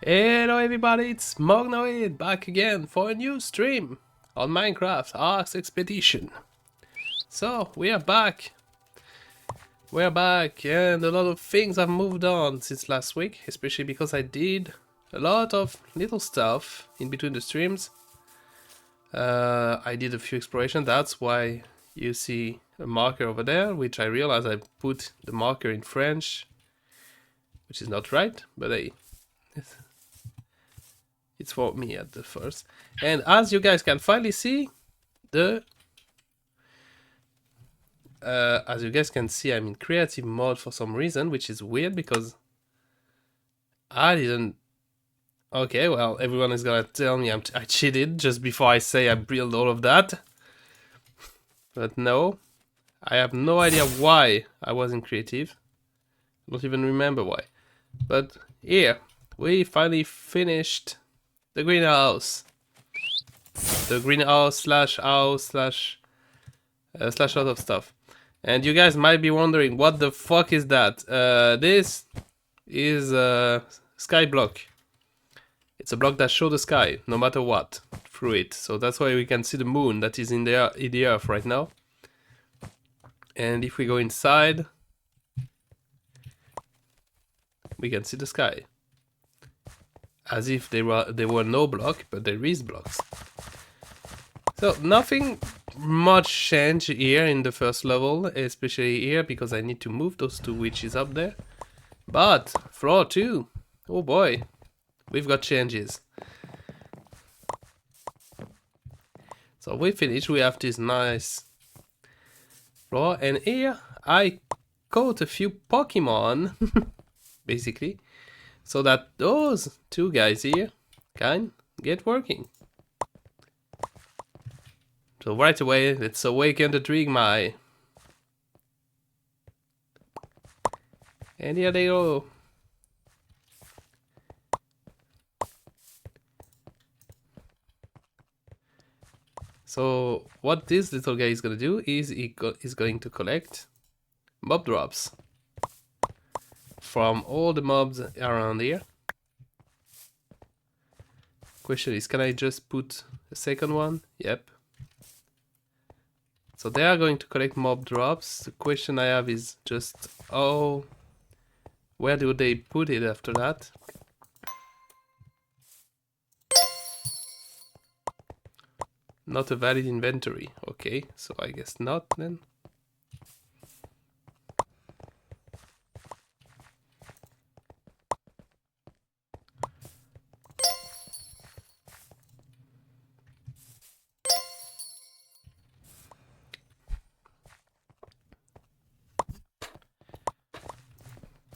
Hello everybody, it's Mognoid back again for a new stream on Minecraft Arks Expedition. So, we are back. We're back and a lot of things have moved on since last week, especially because I did a lot of little stuff in between the streams. I did a few exploration, that's why you see a marker over there, which I realized I put the marker in French, which is not right, but hey. It's for me at the first. And as you guys can finally see, as you guys can see, I'm in creative mode for some reason, which is weird because I didn't. Okay, well, everyone is gonna tell me I cheated just before I say I built all of that. But no, I have no idea why I was in creative. I don't even remember why. But here, we finally finished the greenhouse. The greenhouse slash house slash lot of stuff. And you guys might be wondering, what the fuck is that? This is a sky block. It's a block that shows the sky, no matter what, through it. So that's why we can see the moon that is in the earth right now. And if we go inside, we can see the sky. As if there were no block, but there is blocks. So nothing much change here in the first level, especially here because I need to move those two witches up there. But floor 2, oh boy, we've got changes. So we finished, we have this nice floor, and here I caught a few Pokemon, basically, so that those two guys here can get working. So right away, let's awaken the Drigmai. And here they go. So what this little guy is gonna do is he's going to collect mob drops from all the mobs around here. Question is, can I just put a second one? Yep. So they are going to collect mob drops. The question I have is just, oh, where do they put it after that? Not a valid inventory. Okay, so I guess not then.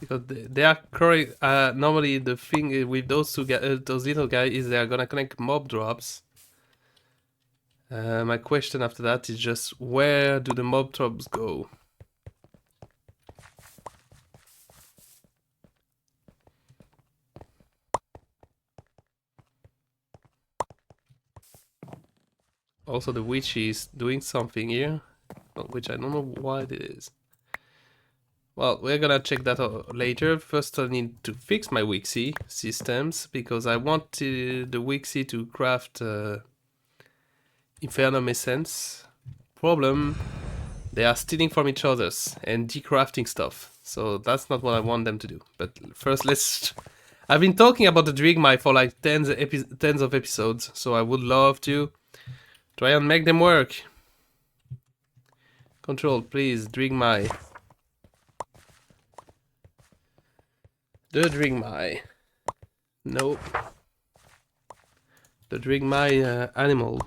Because they are correct. Normally the thing with those two guys, those little guys, is they are gonna collect mob drops. My question after that is just, where do the mob drops go? Also, the witch is doing something here, which I don't know what it is. Well, we're gonna check that out later. First, I need to fix my Wixie systems because I want the Wixie to craft Infernum Essence. Problem, they are stealing from each other's and decrafting stuff. So that's not what I want them to do. But first, let's... I've been talking about the Drigmai for like tens of episodes, so I would love to try and make them work. Control, please, Drigmai. The Drigmai. Nope. The Drigmai animal.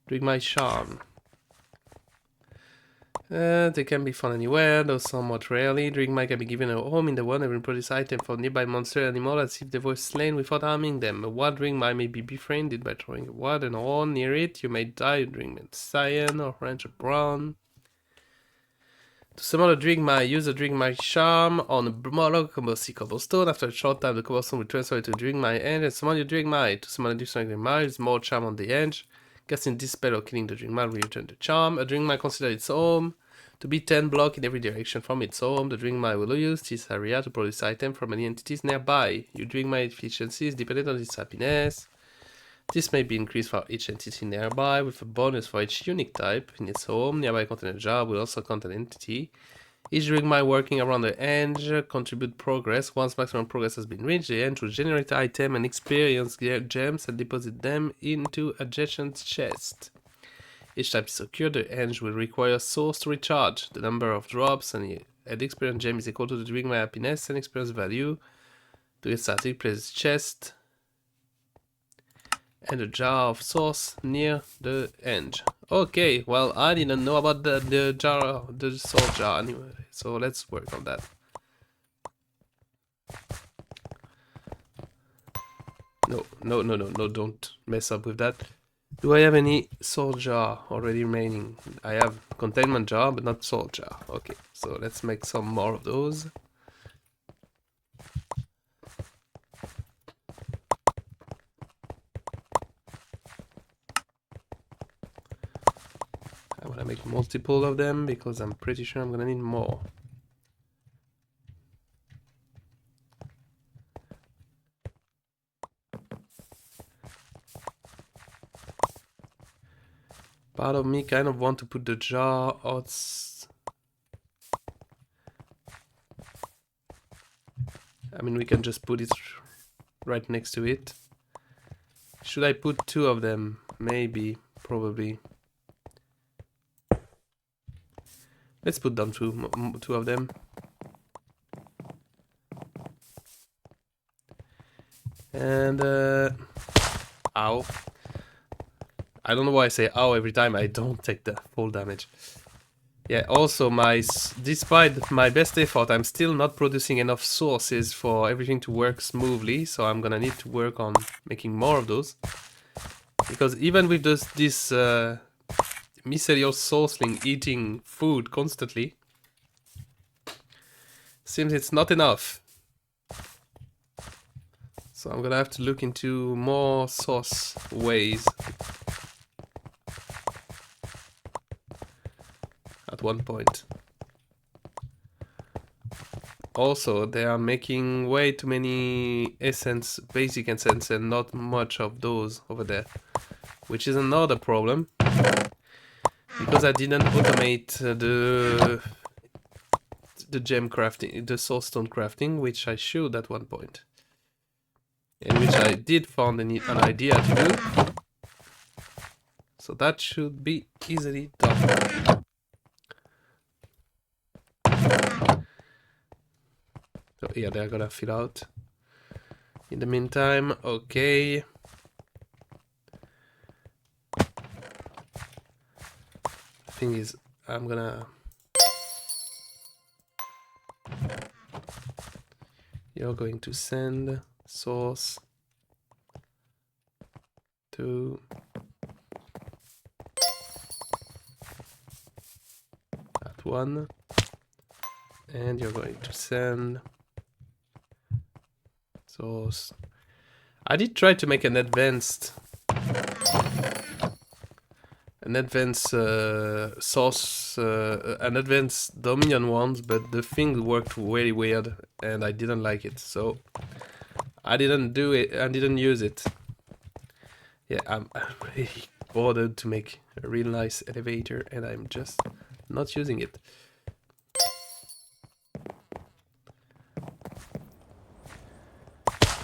Drigmai charm. They can be found anywhere, though somewhat rarely. Drigmai can be given a home in the wild and produce items for nearby monster animal as if they were slain without harming them. A wild Drigmai may be befriended by throwing a wild and horn near it. You may die Drigmai cyan, orange or brown. To summon a Drigmai, use a Drigmai charm on a log cobblestone. After a short time, the cobblestone will transfer it to Drigmai end and summon your Drigmai. To summon a different Drigmai, use more charm on the edge. Casting Dispel or killing the Drigmai will return the charm. A Drigmai considered its home. To be 10 blocks in every direction from its home, the Dwing Mine will use this area to produce items from any entities nearby. Your Dwing Mine efficiency is dependent on its happiness. This may be increased for each entity nearby, with a bonus for each unique type. In its home, nearby container jar will also contain an entity. Each Dwing Mine working around the edge contribute progress. Once maximum progress has been reached, the edge will generate item and experience gems and deposit them into adjacent chests. Each time it's occurred, the edge will require source to recharge. The number of drops and experience gem is equal to the Dwing Mine happiness and experience value. To get started, place chest and a jar of source near the edge. Okay, well, I didn't know about the jar, the source jar anyway, so let's work on that. No, don't mess up with that. Do I have any soul jar already remaining? I have containment jar, but not soul jar. Okay, so let's make some more of those. I want to make multiple of them because I'm pretty sure I'm gonna need more. Part of me kind of want to put the jar out. I mean, we can just put it right next to it. Should I put two of them? Maybe, probably. Let's put down two of them. And, ow. I don't know why I say ow every time. I don't take the full damage. Yeah, also, despite my best effort, I'm still not producing enough sources for everything to work smoothly. So I'm gonna need to work on making more of those. Because even with this mycelial sourceling eating food constantly, seems it's not enough. So I'm gonna have to look into more source ways at one point. Also, they are making way too many essence, basic essence, and not much of those over there, which is another problem. Because I didn't automate the gem crafting, the soul stone crafting, which I should at one point, and which I did find an idea to do. So that should be easily done. So yeah, they're gonna fill out. In the meantime, okay. Thing is, I'm gonna. You're going to send source to that one, and you're going to send source. I did try to make an advanced source, an advanced Dominion ones, but the thing worked very weird and I didn't like it, so I didn't do it. I didn't use it. Yeah, I'm really bothered to make a real nice elevator and I'm just not using it.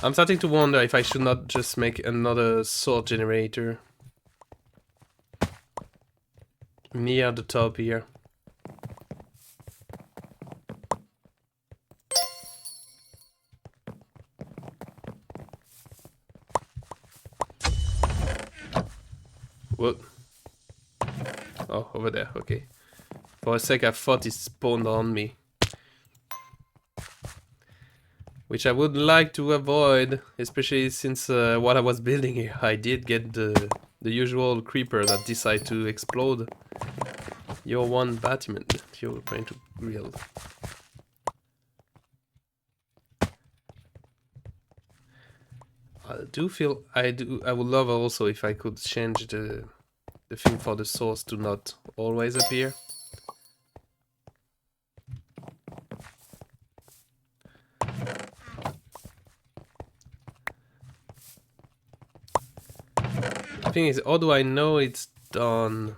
I'm starting to wonder if I should not just make another sword generator near the top here. What? Oh, over there, okay. For a sec I thought it spawned on me. Which I would like to avoid, especially since what I was building here, I did get the usual creeper that decide to explode your one battlement that you're trying to build. I would love also if I could change the thing for the source to not always appear. thing is, how do I know it's done?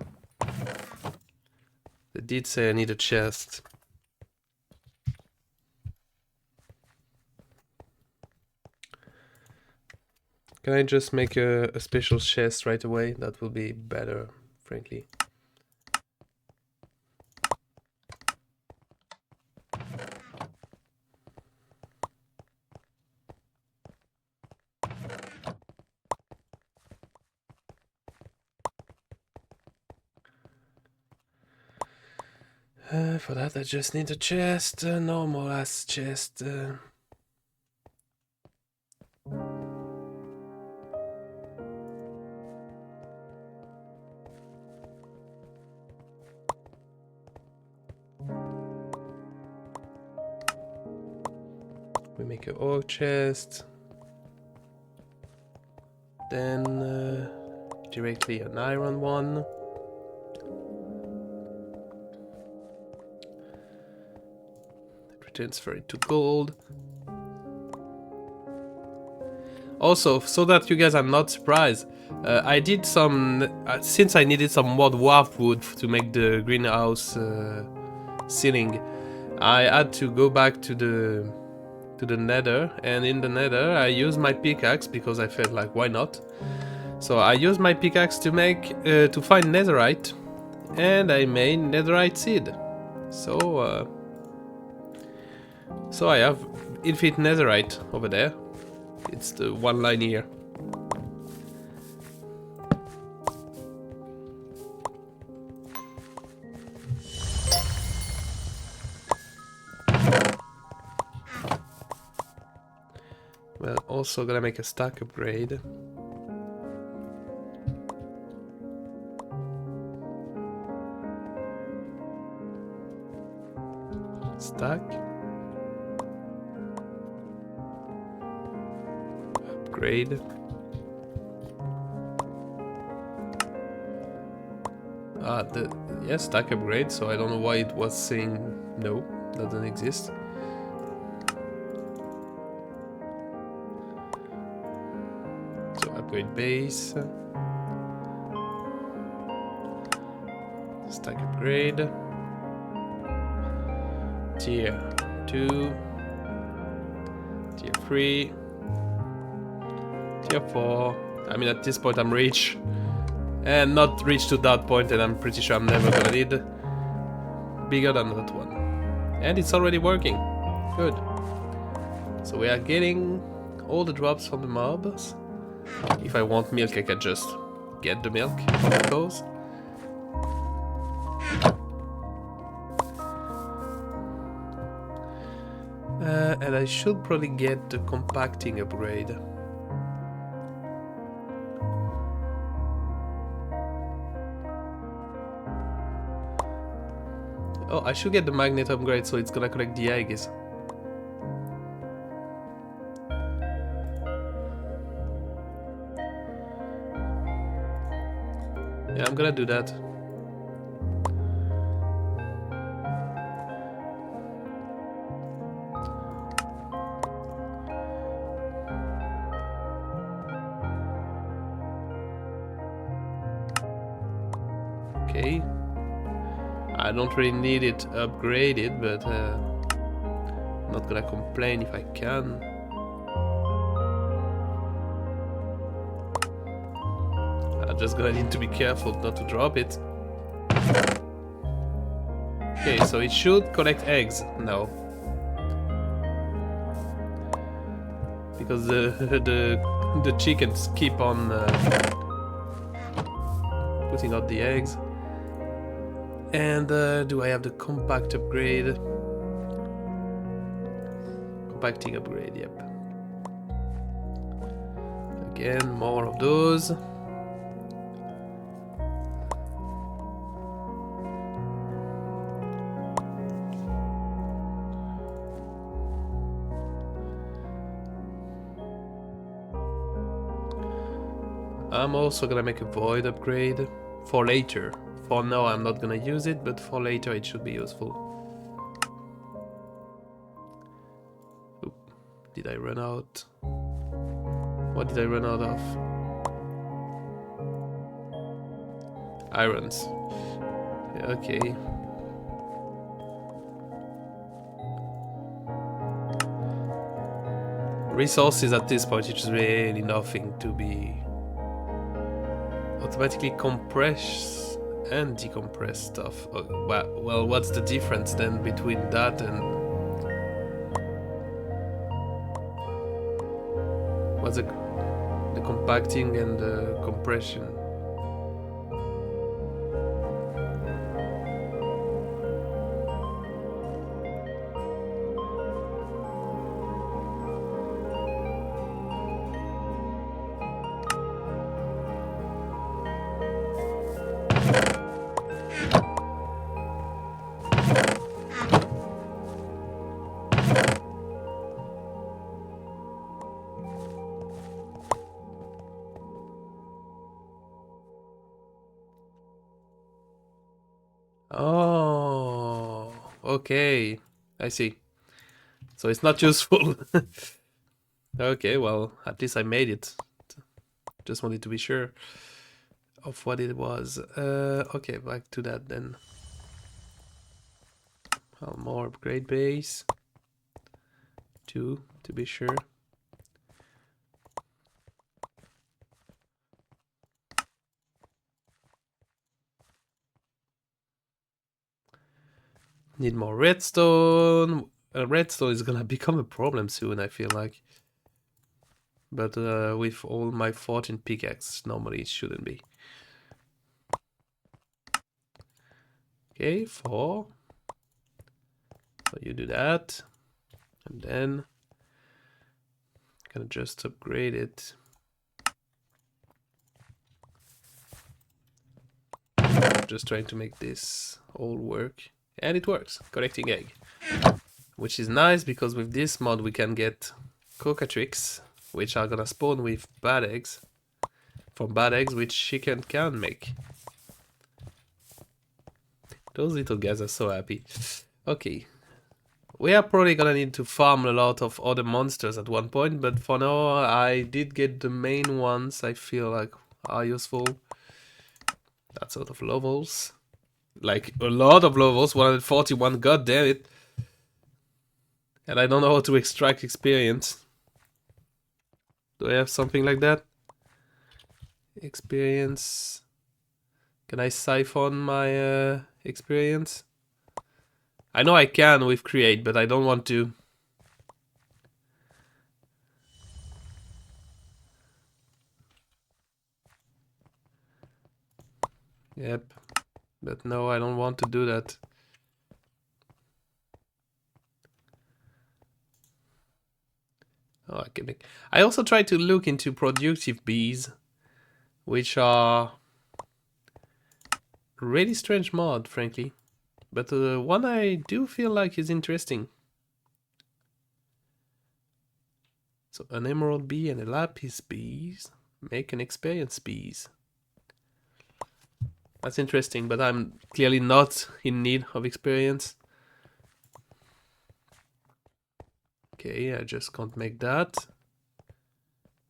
They did say I need a chest. Can I just make a special chest right away? That will be better, frankly. For that I just need a chest, a normal ass chest. We make an oak chest. Then directly an iron one. Transfer it to gold. Also, so that you guys are not surprised, I did some since I needed some more dwarf wood to make the greenhouse ceiling. I had to go back to the nether, and in the nether I used my pickaxe because I felt like, why not? So I used my pickaxe to make to find netherite, and I made netherite seed. So I have infinite netherite over there. It's the one line here. Well, also gonna make a stack upgrade. Stack. Upgrade. Yes, stack upgrade, so I don't know why it was saying no, doesn't exist. So upgrade base. Stack upgrade. Tier 2. Tier 3. Tier 4. I mean, at this point I'm rich. And not reach to that point, and I'm pretty sure I'm never gonna need bigger than that one. And it's already working. Good. So we are getting all the drops from the mobs. If I want milk, I can just get the milk, of course. And I should probably get the compacting upgrade. Oh, I should get the magnet upgrade so it's gonna collect the eggs. Yeah, I'm gonna do that. Okay. I don't really need it upgraded, but I'm not gonna complain if I can. I'm just gonna need to be careful not to drop it. Okay, so it should collect eggs now. Because the chickens keep on putting out the eggs. And do I have the compact upgrade? Compacting upgrade, yep. Again, more of those. I'm also gonna make a void upgrade for later. For now I'm not gonna use it, but for later it should be useful. Oop. Did I run out? What did I run out of? Irons. Okay. Resources at this point, which is really nothing to be automatically compress and decompress stuff. Oh, well, what's the difference then between that and what's the compacting and the compression? Oh, okay. I see. So it's not useful. Okay, well, at least I made it. Just wanted to be sure of what it was. Okay, back to that then. More upgrade base. 2, to be sure. Need more redstone. Redstone is gonna become a problem soon, I feel like. But with all my 14 pickaxes, normally it shouldn't be. Okay, 4. So you do that. And then gonna just upgrade it. Just trying to make this all work. And it works. Collecting egg. Which is nice because with this mod we can get cockatrix, which are gonna spawn with bad eggs. From bad eggs which chicken can make. Those little guys are so happy. Okay. We are probably gonna need to farm a lot of other monsters at one point, but for now I did get the main ones I feel like are useful. That sort of levels. Like a lot of levels, 141, god damn it. And I don't know how to extract experience. Do I have something like that? Experience. Can I siphon my experience? I know I can with create, but I don't want to. Yep. But no, I don't want to do that. Oh, I can make. I also try to look into productive bees, which are really strange mod, frankly. But one I do feel like is interesting. So an emerald bee and a lapis bees make an experience bees. That's interesting, but I'm clearly not in need of experience. Okay, I just can't make that.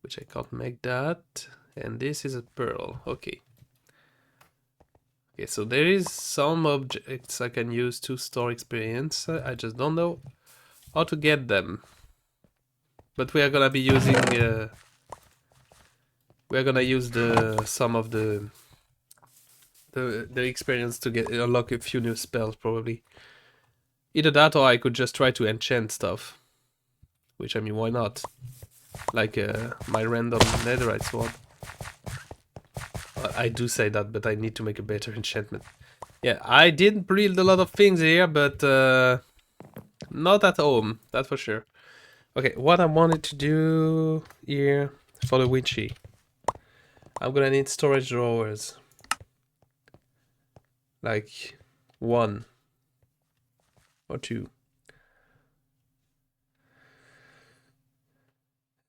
Which I can't make that. And this is a pearl. Okay. Okay, so there is some objects I can use to store experience. I just don't know how to get them. But we are gonna be using... we are gonna use some of the experience to unlock a few new spells, probably. Either that or I could just try to enchant stuff. Which, I mean, why not? Like my random netherite sword. I do say that, but I need to make a better enchantment. Yeah, I did build a lot of things here, but not at home, that's for sure. Okay, what I wanted to do here for the witchy. I'm gonna need storage drawers. Like 1 or 2.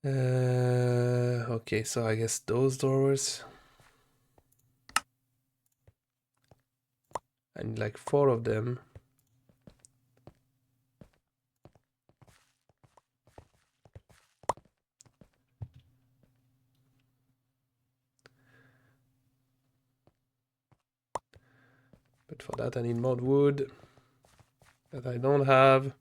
Okay, so I guess those drawers. I need like 4 of them. But for that I need more wood that I don't have.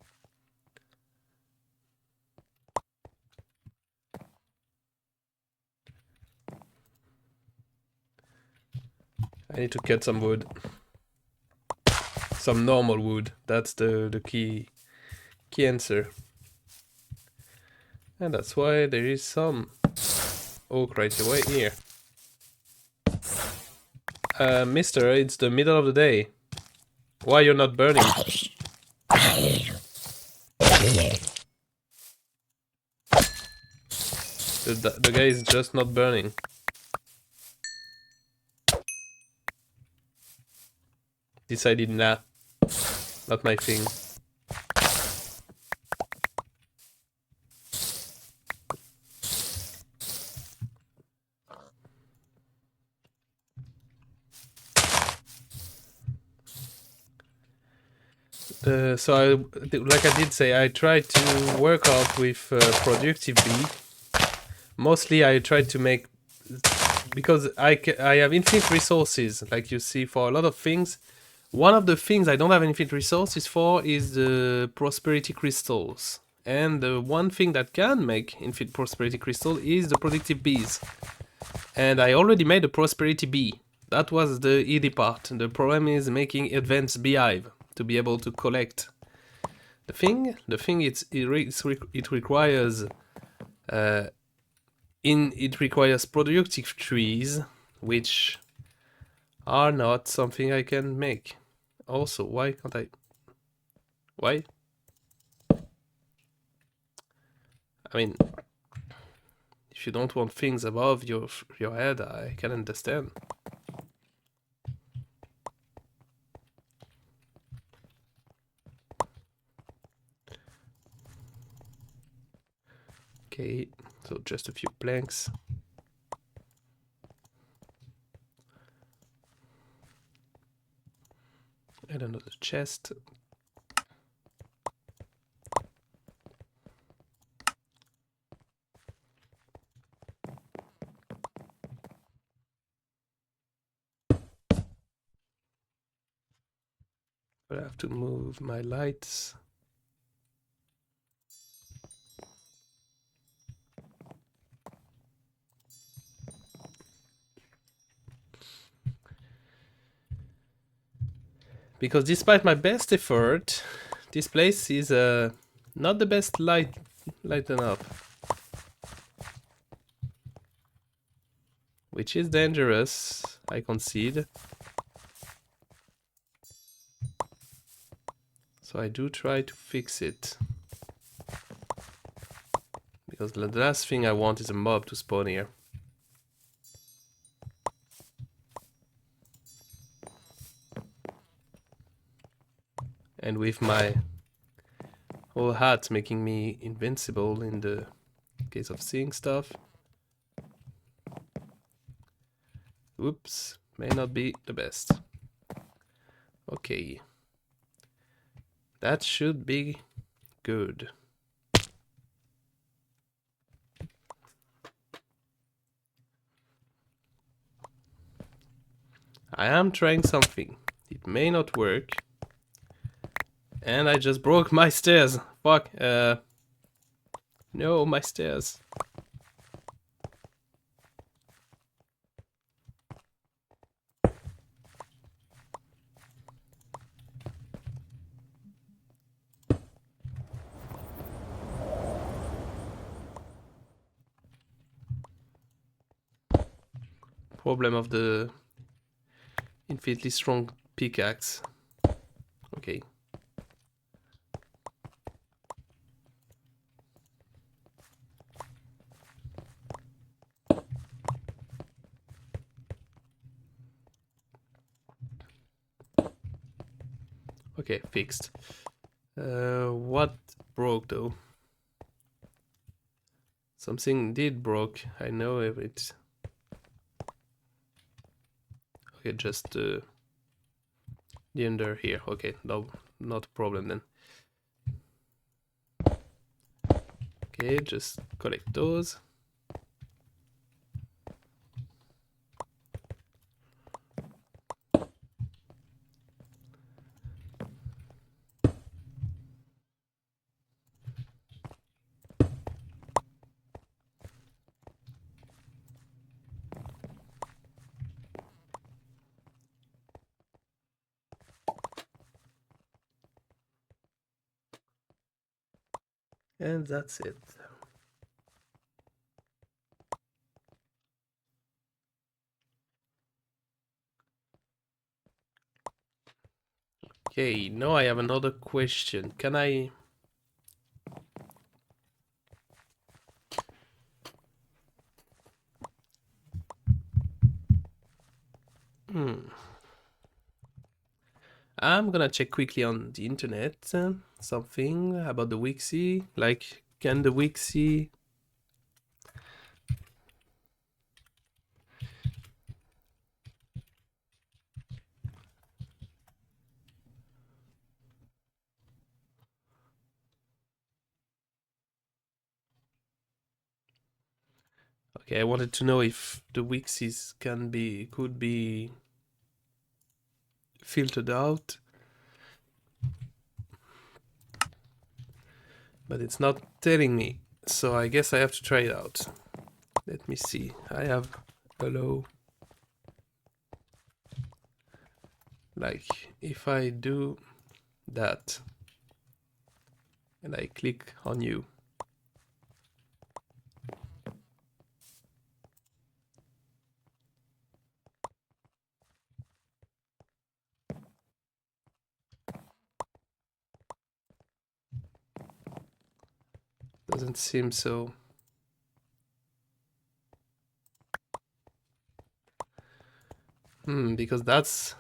I need to cut some wood. Some normal wood. That's the key answer. And that's why there is some oak right away here. Mister, it's the middle of the day. Why you're not burning? The guy is just not burning. Decided, nah, not my thing. So like I did say, I tried to work out with productive bee. Mostly I tried to make, because I have infinite resources, like you see, for a lot of things. One of the things I don't have infinite resources for is the prosperity crystals. And the one thing that can make infinite prosperity crystal is the productive bees. And I already made a prosperity bee. That was the easy part. The problem is making advanced beehive to be able to collect. The thing it requires it requires productive trees, which are not something I can make. Also, why can't I? Why? I mean, if you don't want things above your head, I can understand. Okay, so just a few planks. And another chest. But I have to move my lights. Because despite my best effort, this place is not the best lighten up. Which is dangerous, I concede. So I do try to fix it. Because the last thing I want is a mob to spawn here. And with my whole hat making me invincible in the case of seeing stuff. Oops, may not be the best. Okay. That should be good. I am trying something. It may not work. And I just broke my stairs. Fuck. No, my stairs. Problem of the infinitely strong pickaxe. Okay. Okay, fixed. What broke though? Something did broke. I know if it's okay. Just the under here. Okay, no, not a problem then. Okay, just collect those. And that's it. Okay, now I have another question. Can I... I'm gonna check quickly on the internet something about the Wixie. Like, can the Wixie... Okay, I wanted to know if the Wixies could be filtered out, but it's not telling me, so I guess I have to try it out. Let me see. I have hello. Like, if I do that and I click on you, doesn't seem so. Because that's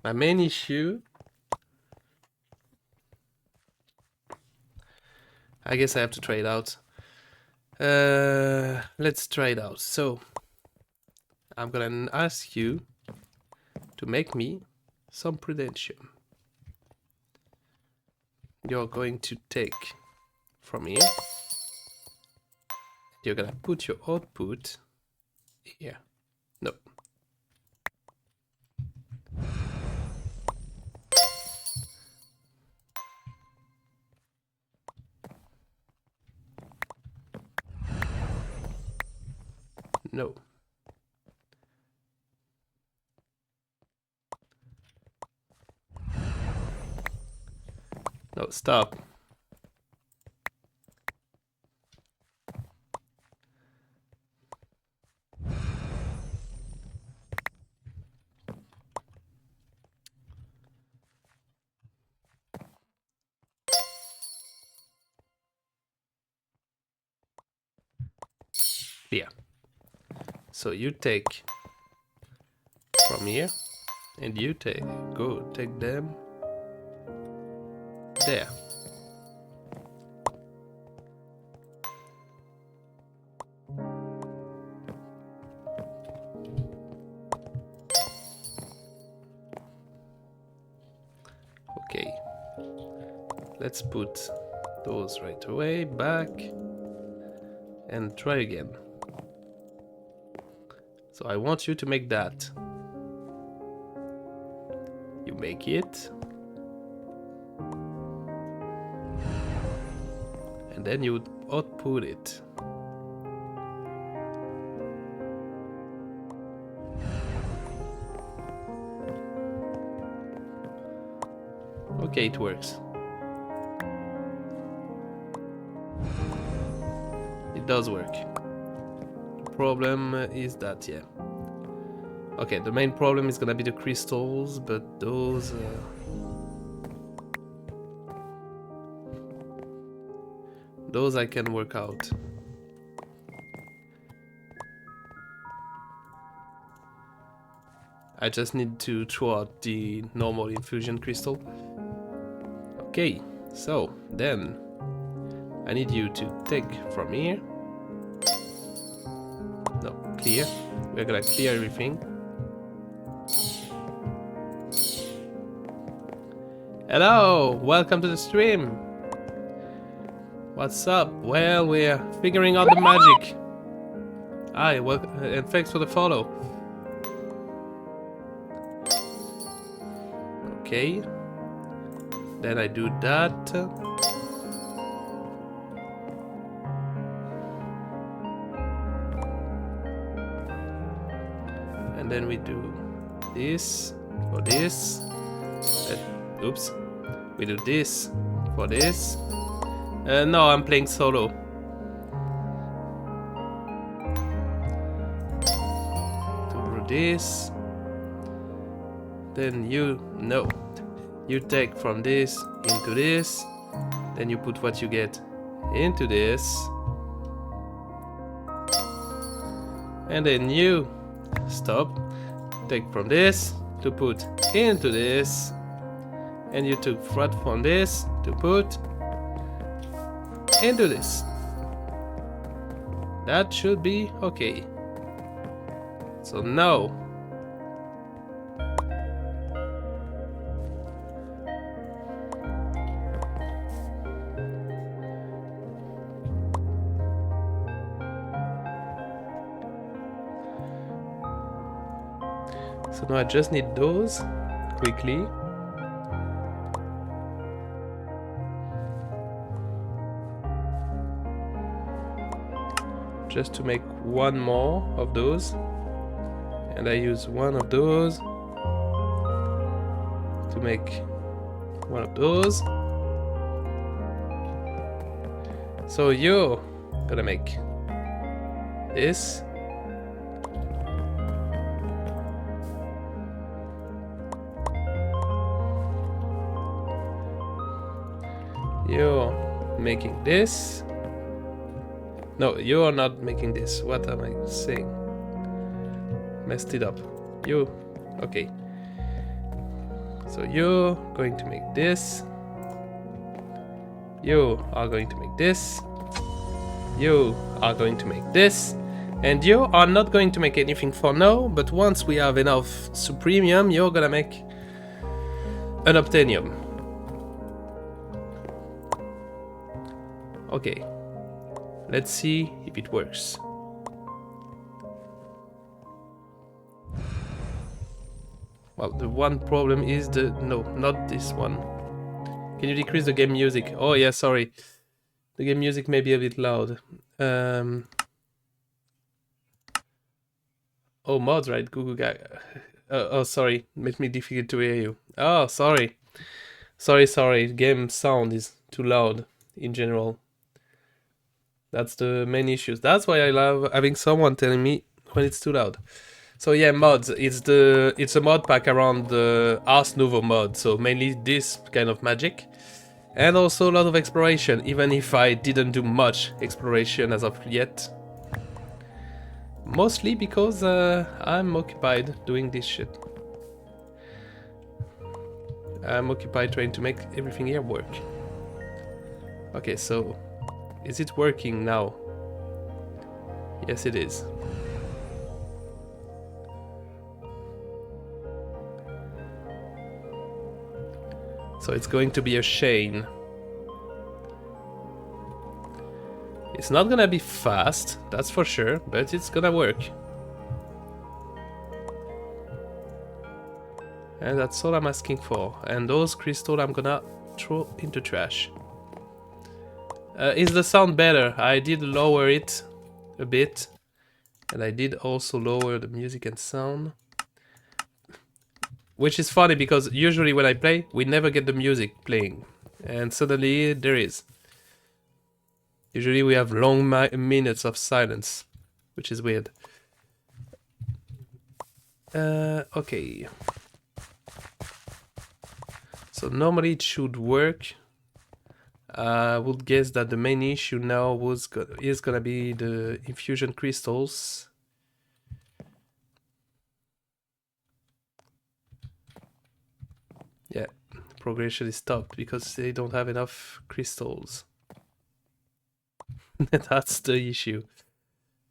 my main issue. I guess I have to try it out. Let's try it out. So I'm gonna ask you to make me some prudential. You're going to take from here. You're gonna put your output here. No. No. No, stop. Here. So you take from here and you take them there. Okay. Let's put those right away back and try again. So I want you to make that. You make it. And then you output it. Okay, it works. It does work. The problem is that, yeah. Okay, the main problem is gonna be the crystals, but those... those I can work out. I just need to throw out the normal infusion crystal. Okay, so then I need you to take from here. No, clear. We're gonna clear everything. Hello, welcome to the stream. What's up? Well, we're figuring out the magic. Hi, and thanks for the follow. Okay. Then I do that. And then we do this for this. Oops. We do this for this. No, I'm playing solo. Do this. Then you take from this into this. Then you put what you get into this. And then you stop. Take from this to put into this. And you took what from this to put into this. That should be okay. So now I just need those quickly. Just to make one more of those. And I use one of those to make one of those. So you're gonna make this. You're making this. No, you are not making this. What am I saying? Messed it up. You. Okay. So you're going to make this. You are going to make this. You are going to make this. And you are not going to make anything for now, but once we have enough supremium, you're gonna make an obtanium. Okay. Let's see if it works. Well, the one problem is no, not this one. Can you decrease the game music? Oh yeah, sorry. The game music may be a bit loud. Oh, mods, right? Google guy. Oh, sorry. Made me difficult to hear you. Oh, sorry. Sorry. Game sound is too loud in general. That's the main issue. That's why I love having someone telling me when it's too loud. So yeah, mods. It's a mod pack around the Ars Nouveau mod. So mainly this kind of magic, and also a lot of exploration. Even if I didn't do much exploration as of yet, mostly because I'm occupied doing this shit. I'm occupied trying to make everything here work. Okay, so is it working now? Yes, it is. So it's going to be a chain. It's not gonna be fast, that's for sure, but it's gonna work. And that's all I'm asking for. And those crystals I'm gonna throw into trash. Is the sound better? I did lower it a bit. And I did also lower the music and sound. Which is funny because usually when I play, we never get the music playing. And suddenly there is. Usually we have long minutes of silence. Which is weird. Okay. So normally it should work. I would guess that the main issue now is gonna be the infusion crystals. Yeah, progression is stopped because they don't have enough crystals. That's the issue.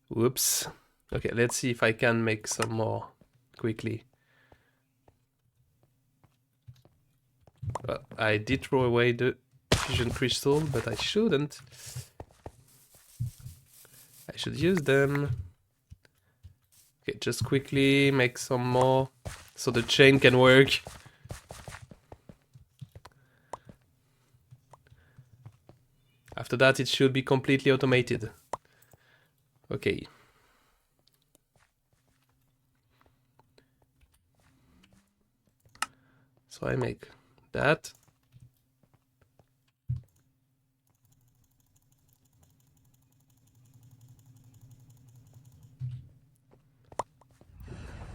Whoops. Okay, let's see if I can make some more quickly. Well, I did throw away the fusion crystal, but I shouldn't. I should use them. Okay, just quickly make some more so the chain can work. After that, it should be completely automated. Okay. So I make that.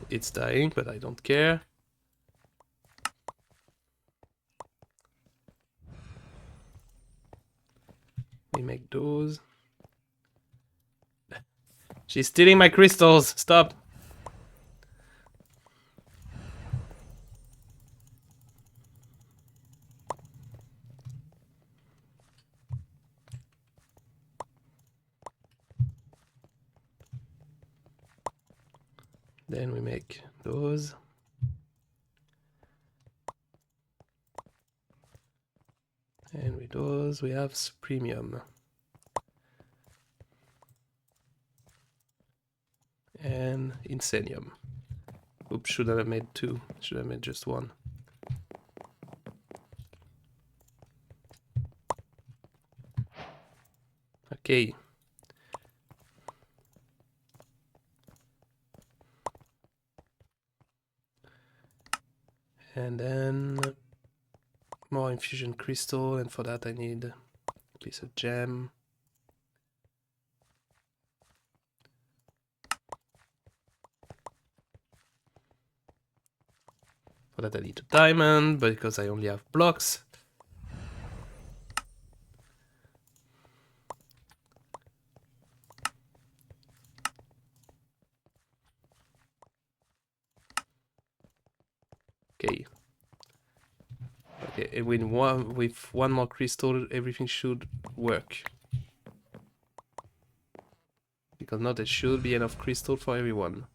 It's dying, but I don't care. We make those. She's stealing my crystals! Stop! Then we make those. And with those we have Supremium. And Insanium. Oops, should have made two. Should have made just one. Okay. And then more infusion crystal, and for that I need a piece of gem. For that I need a diamond, but because I only have blocks. Okay. Okay, and with one more crystal, everything should work. Because now there should be enough crystal for everyone.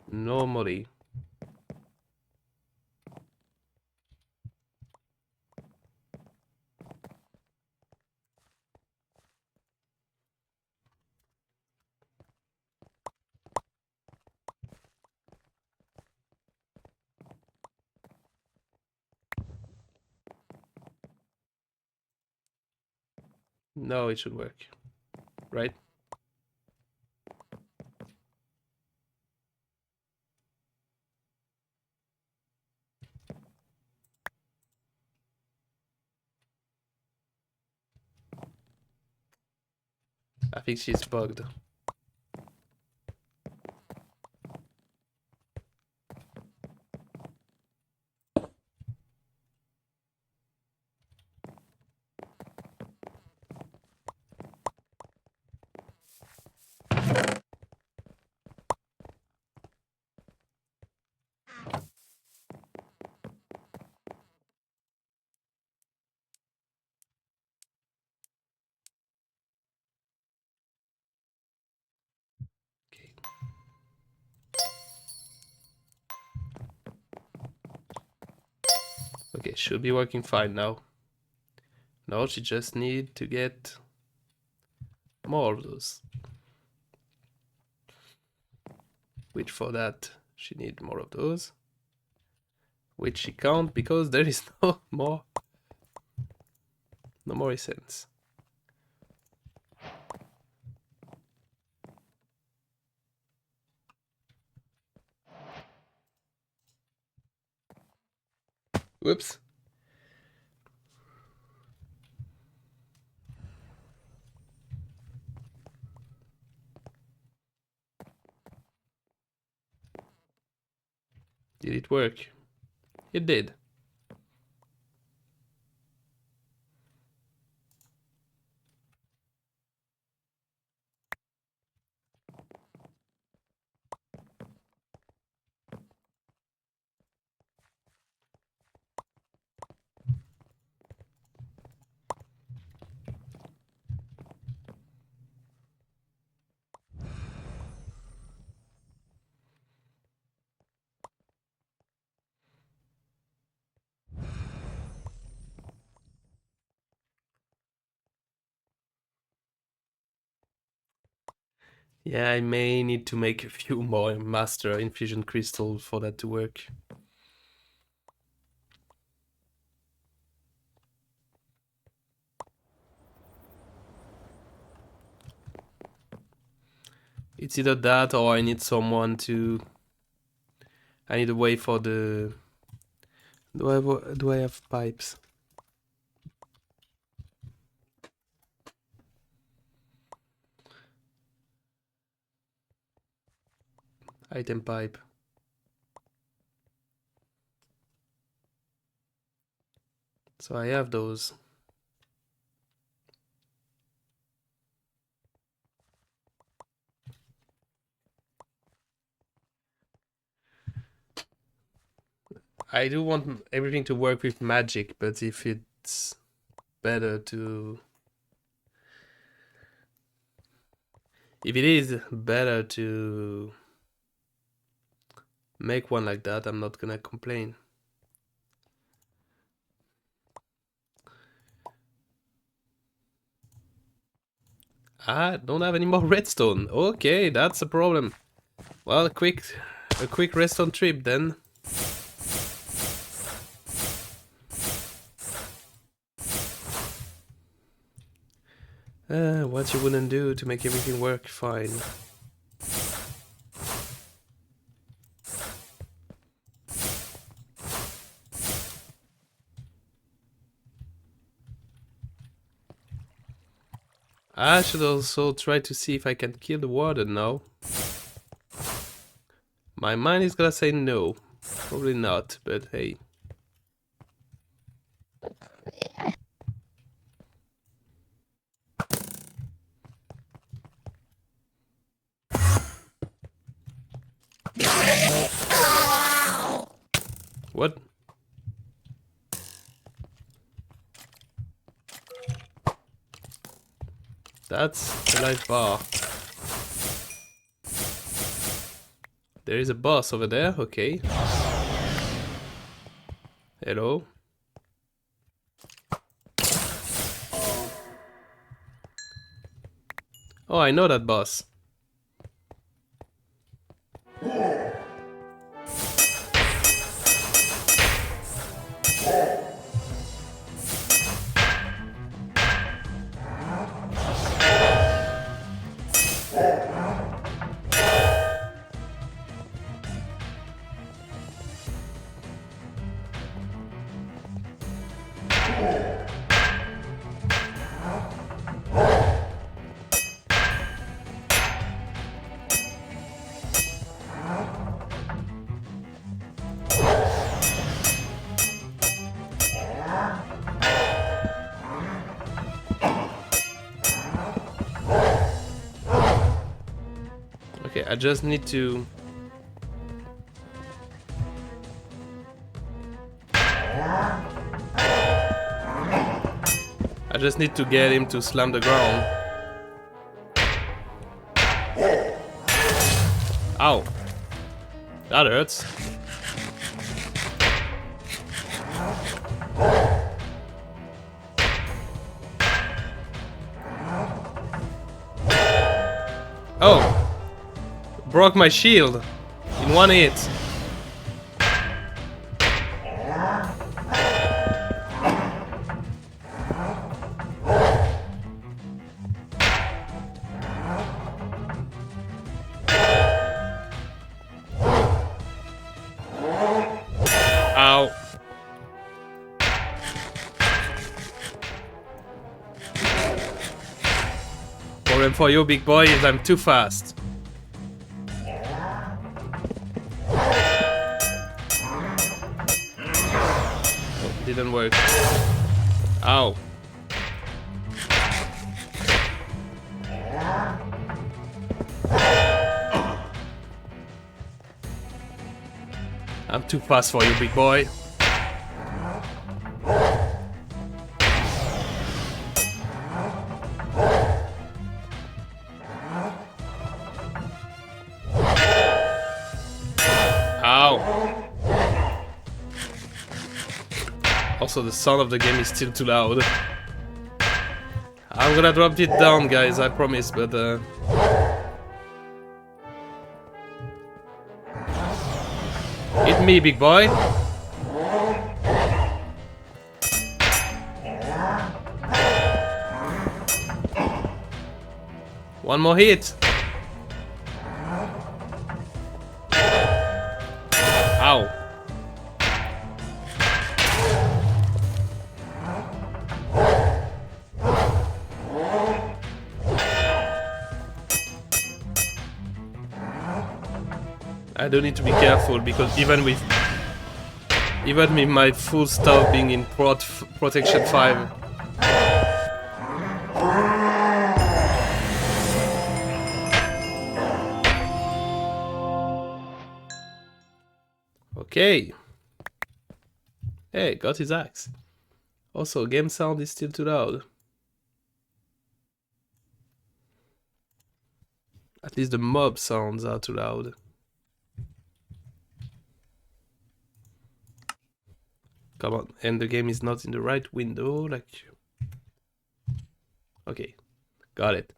Normally. No, it should work. Right? I think she's bugged. Okay. Okay, should be working fine now. No, she just need to get more of those. Which for that, she need more of those. Which she can't because there is no more essence. Whoops. Did it work? It did. Yeah, I may need to make a few more master infusion crystals for that to work. It's either that or I need someone to... I need a way for the... Do I have pipes? Item pipe. So I have those. I do want everything to work with magic, but if it's better to... If it is better to make one like that, I'm not gonna complain. I don't have any more redstone. Okay, that's a problem. Well, a quick redstone trip then. What you wouldn't do to make everything work fine. I should also try to see if I can kill the warden now. My mind is gonna say no. Probably not, but hey. What? That's a live bar. There is a boss over there, okay. Hello. Oh, I know that boss. Okay, I just need to... I just need to get him to slam the ground. Ow. That hurts. Oh! Broke my shield in one hit. Ow. Problem for you, big boy, is I'm too fast. Didn't work. Ow. I'm too fast for you, big boy. Ow. Also, the sound of the game is still too loud. I'm gonna drop it down, guys, I promise, but hit me, big boy. One more hit. I do need to be careful because even with my full stuff being in protection 5. Okay. Hey, got his axe. Also, game sound is still too loud. At least the mob sounds are too loud. Come on, and the game is not in the right window, like... Okay, got it.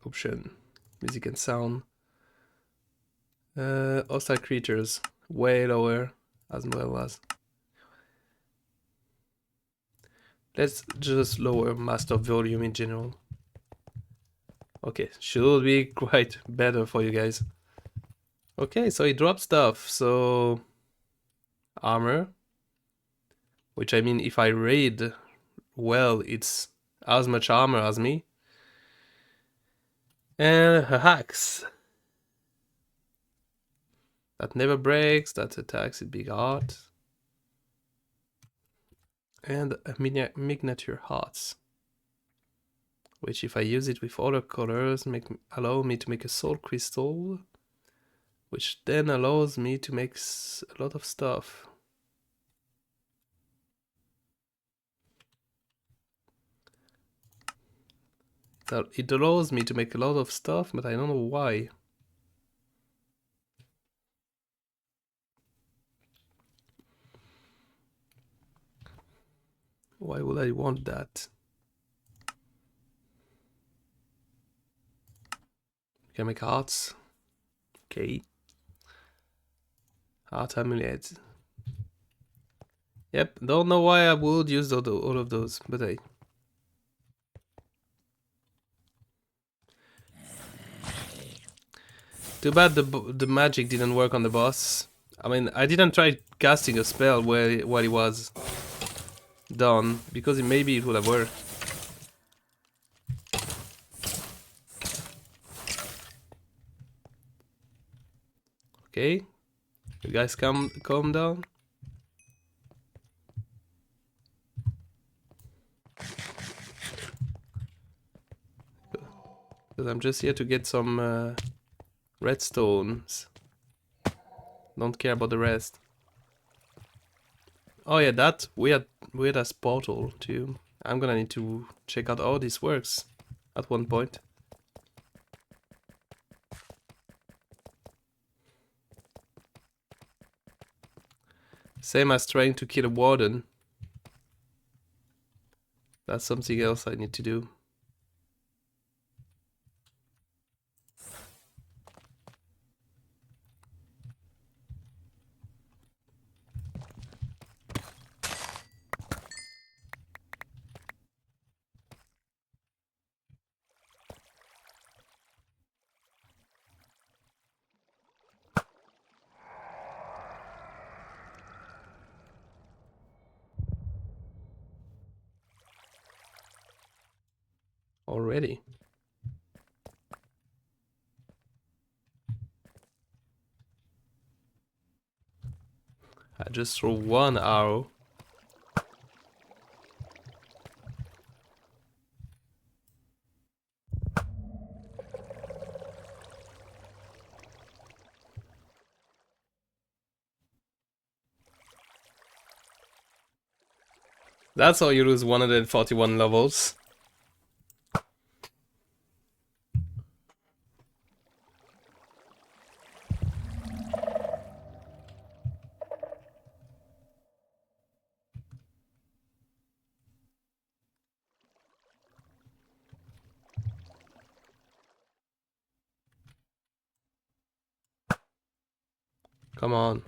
Option, music and sound. Hostile creatures, way lower, as well as... Let's just lower master volume in general. Okay, should be quite better for you guys. Okay, so he dropped stuff, so... Armor. Which I mean, if I raid well, it's as much armor as me. And a axe. That never breaks, that attacks with big heart. And a miniature hearts. Which if I use it with other colors, allow me to make a soul crystal. Which then allows me to make a lot of stuff. It allows me to make a lot of stuff, but I don't know why. Why would I want that? Can I make hearts? Okay. Heart amulet. Yep, don't know why I would use all of those, but hey. Too bad the magic didn't work on the boss. I mean, I didn't try casting a spell while it was done, because maybe it would have worked. Okay, you guys calm down. Because I'm just here to get some redstones. Don't care about the rest. Oh yeah, that weird as portal too. I'm gonna need to check out how this works at one point. Same as trying to kill a warden. That's something else I need to do. Already. I just threw one arrow. That's how you lose 141 levels. Come on.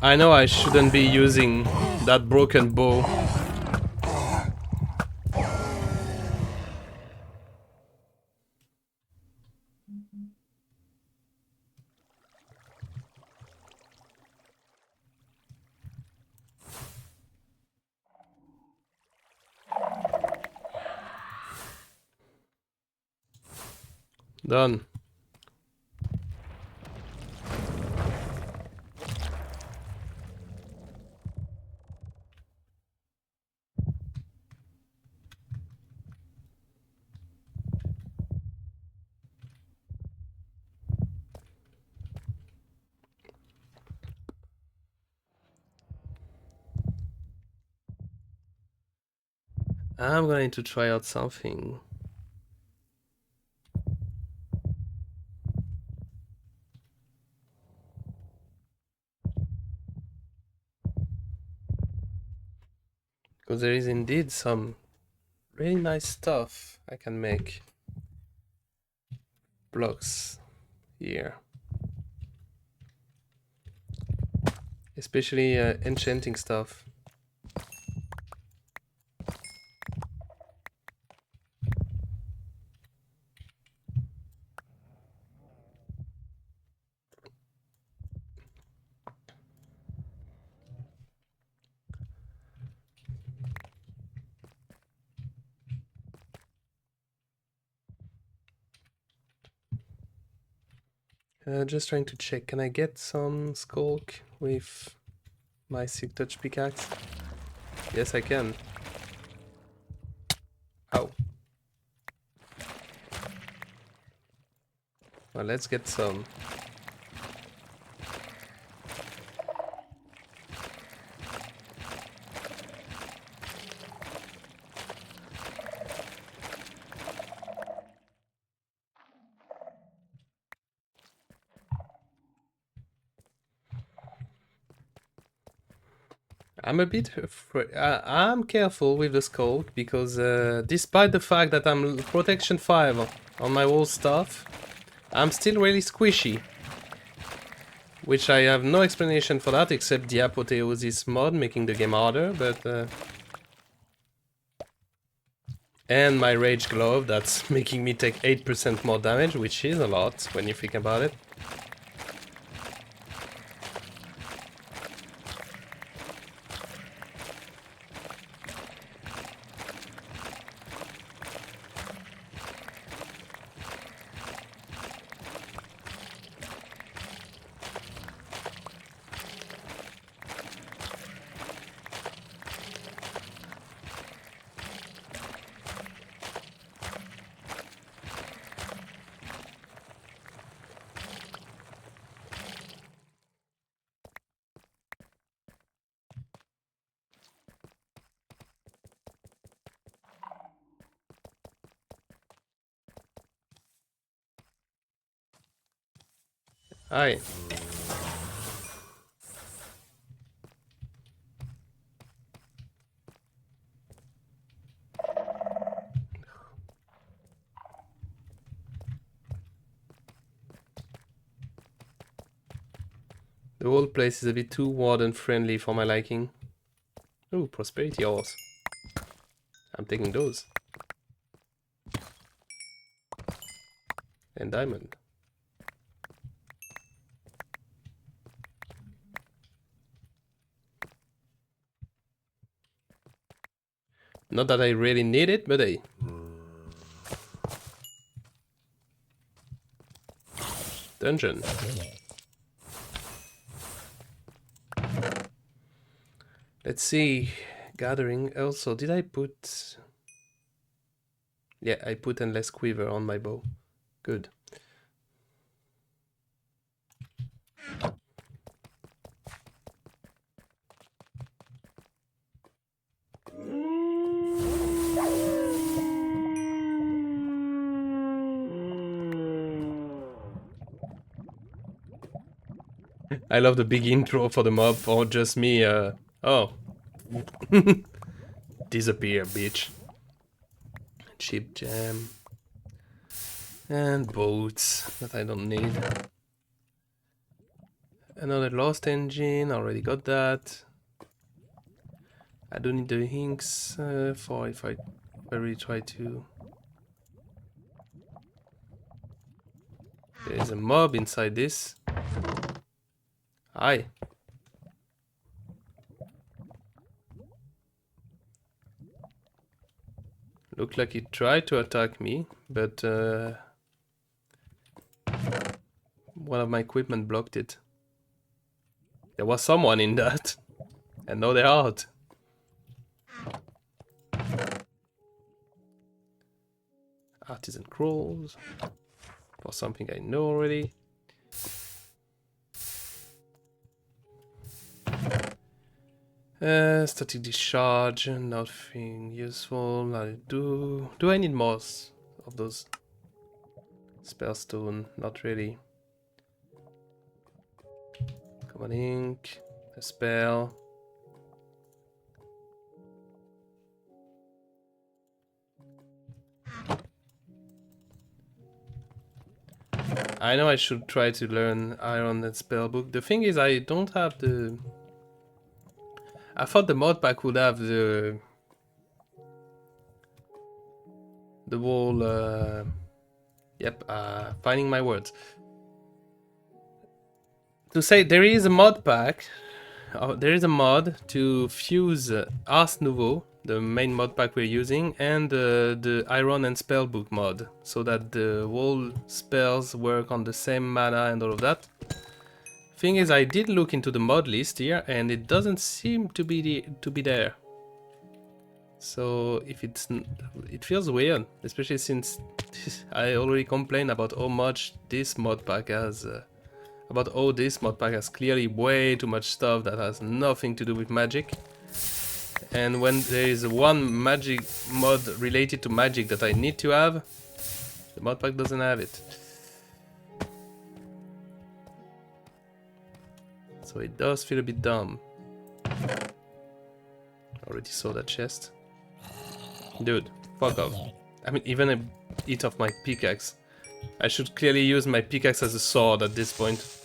I know I shouldn't be using That broken bow. Done. I'm going to try out something. Because there is indeed some really nice stuff I can make. Blocks here. Especially enchanting stuff. Just trying to check, can I get some skulk with my Silk Touch pickaxe? Yes, I can. Ow. Well, let's get some. I'm a bit I'm careful with the skulk because despite the fact that I'm protection 5 on my whole stuff, I'm still really squishy. Which I have no explanation for that except the apotheosis mod making the game harder, but and my rage glove that's making me take 8% more damage, which is a lot when you think about it. Aye. The whole place is a bit too warden friendly for my liking. Ooh, prosperity ores. I'm taking those. And diamond. Not that I really need it, but hey. Dungeon. Let's see. Gathering. Also, did I put... Yeah, I put endless quiver on my bow. Good. I love the big intro for the mob, or just me, oh. Disappear, bitch. Cheap jam. And boats that I don't need. Another lost engine, already got that. I do need the inks for if I really try to. There is a mob inside this. Hi. Looked like it tried to attack me, but one of my equipment blocked it. There was someone in that, and now they're out. Artisan crawls. For something I know already. Static discharge, nothing useful. Do I need more of those? Spellstone, not really. Common ink, a spell. I know I should try to learn Iron and Spellbook. The thing is, I don't have the. I thought the mod pack would have the whole. Yep, finding my words. To say there is a mod pack. There is a mod to fuse Ars Nouveau, the main mod pack we're using, and the Iron and Spellbook mod, so that the whole spells work on the same mana and all of that. Thing is, I did look into the mod list here, and it doesn't seem to be there. So if it feels weird, especially since I already complained about how much this mod pack has. About how this mod pack has clearly way too much stuff that has nothing to do with magic. And when there is one magic mod related to magic that I need to have, the mod pack doesn't have it. So it does feel a bit dumb. Already saw that chest. Dude, fuck off. I mean, even a hit of my pickaxe. I should clearly use my pickaxe as a sword at this point.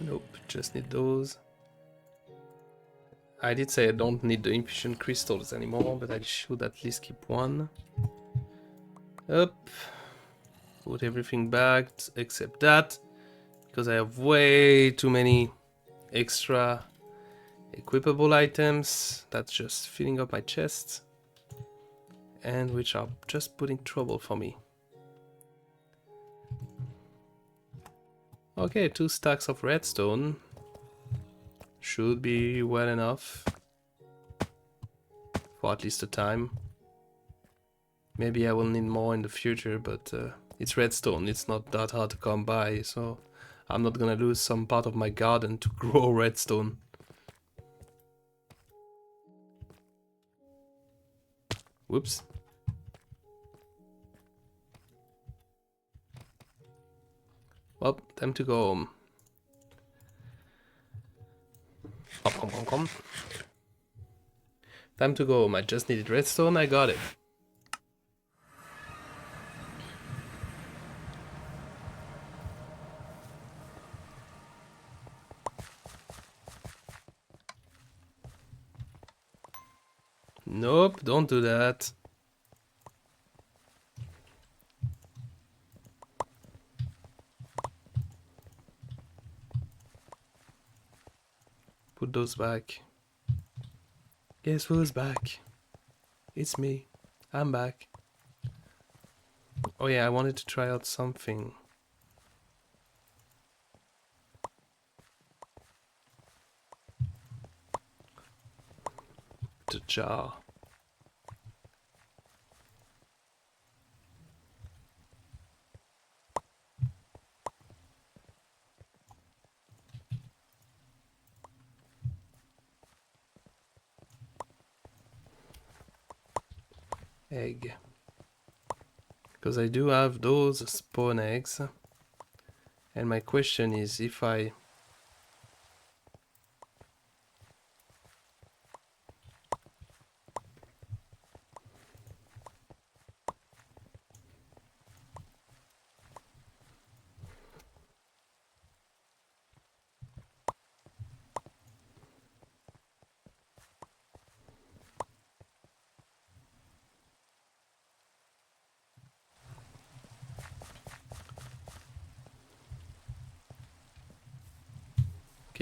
Nope, just need those. I did say I don't need the infusion crystals anymore, but I should at least keep one. Up. Put everything back except that, because I have way too many extra equipable items. That's just filling up my chest, and which are just putting trouble for me. Okay, 2 stacks of redstone should be well enough for at least a time. Maybe I will need more in the future, but it's redstone, it's not that hard to come by, so I'm not gonna lose some part of my garden to grow redstone. Whoops. Well, time to go home. Come. Time to go home. I just needed redstone, I got it. Nope, don't do that. Put those back. Guess who's back? It's me. I'm back. Oh yeah, I wanted to try out something. The jar. egg. Because I do have those spawn eggs. And my question is if I...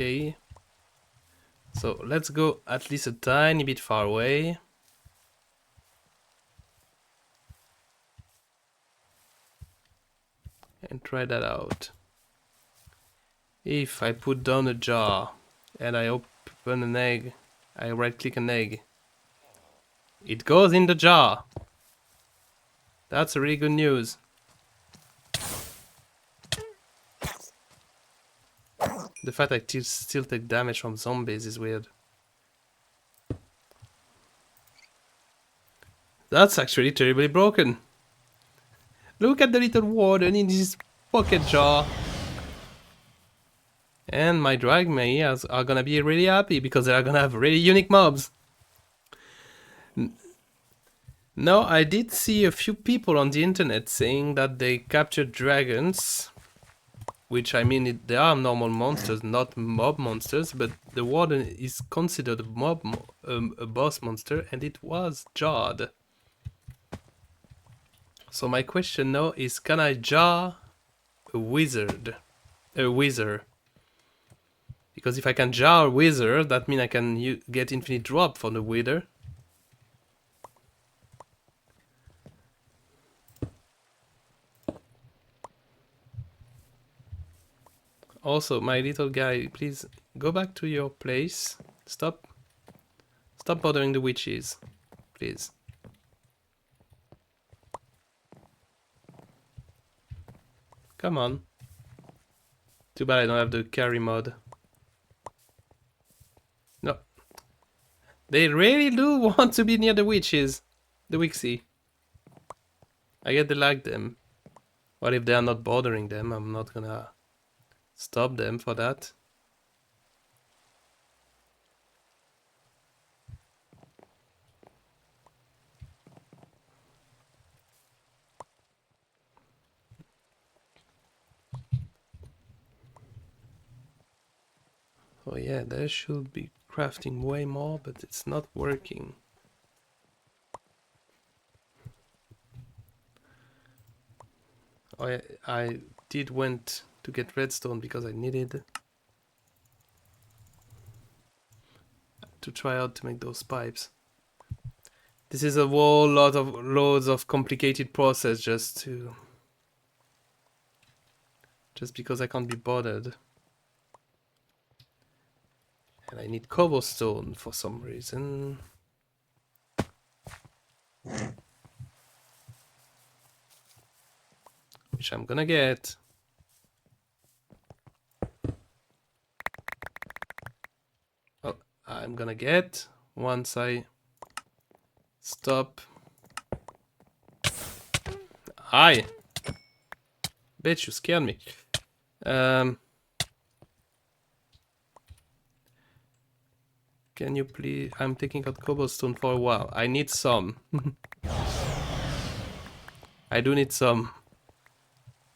Okay. So let's go at least a tiny bit far away. And try that out. If I put down a jar and I open an egg, I right click an egg, it goes in the jar. That's really good news. The fact I still take damage from zombies is weird. That's actually terribly broken. Look at the little warden in his pocket jar. And my drag mayors are gonna be really happy because they are gonna have really unique mobs. No, I did see a few people on the internet saying that they captured dragons. Which, I mean, they are normal monsters, not mob monsters, but the warden is considered a boss monster, and it was jarred. So my question now is, can I jar a wizard? A wizard? Because if I can jar a wizard, that means I can get infinite drop for the wither. Also, my little guy, please go back to your place. Stop bothering the witches, please. Come on. Too bad I don't have the carry mod. No. They really do want to be near the witches. The Wixie. I get they like them. What if they are not bothering them? I'm not gonna stop them for that. Oh yeah, there should be crafting way more, but it's not working. Oh yeah, I did went to get redstone because I needed to try out to make those pipes. This is a whole lot of loads of complicated process just because I can't be bothered. And I need cobblestone for some reason. Which I'm gonna get. Oh, I'm gonna get once I stop. Hi! Bitch, you scared me. Can you please... I'm taking out cobblestone for a while. I need some. I do need some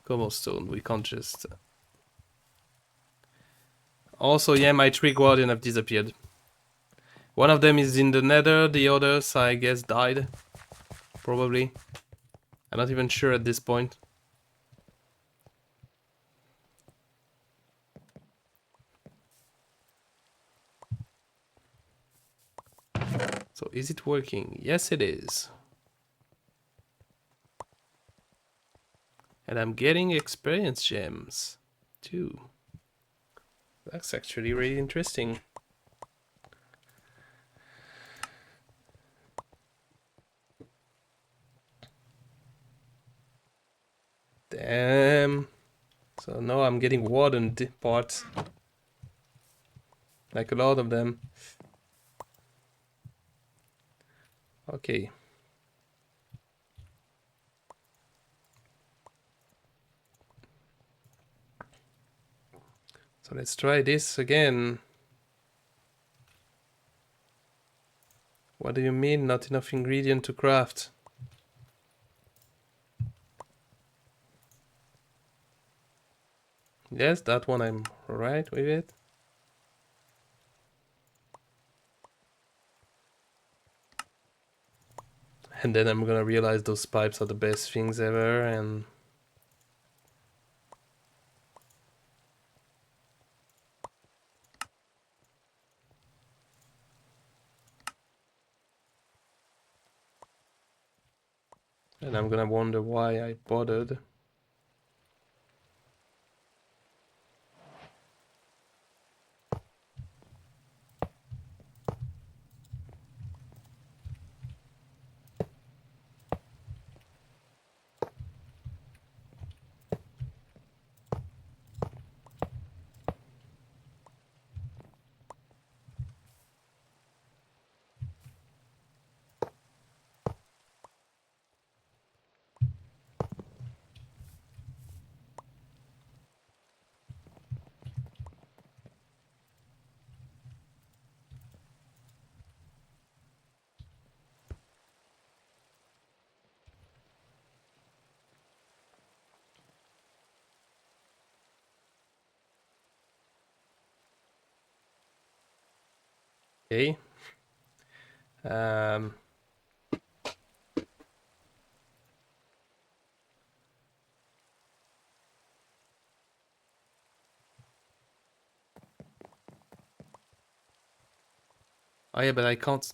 cobblestone. We can't just... Also, yeah, my tree guardian have disappeared. One of them is in the nether, the others, I guess, died. Probably. I'm not even sure at this point. So, is it working? Yes, it is. And I'm getting experience gems, too. That's actually really interesting. Damn. So now I'm getting warden parts. Like a lot of them. Okay. So let's try this again. What do you mean, not enough ingredient to craft? Yes, that one I'm right with it. And then I'm gonna realize those pipes are the best things ever, and I'm gonna wonder why I bothered. Okay. Um, oh yeah, but I can't.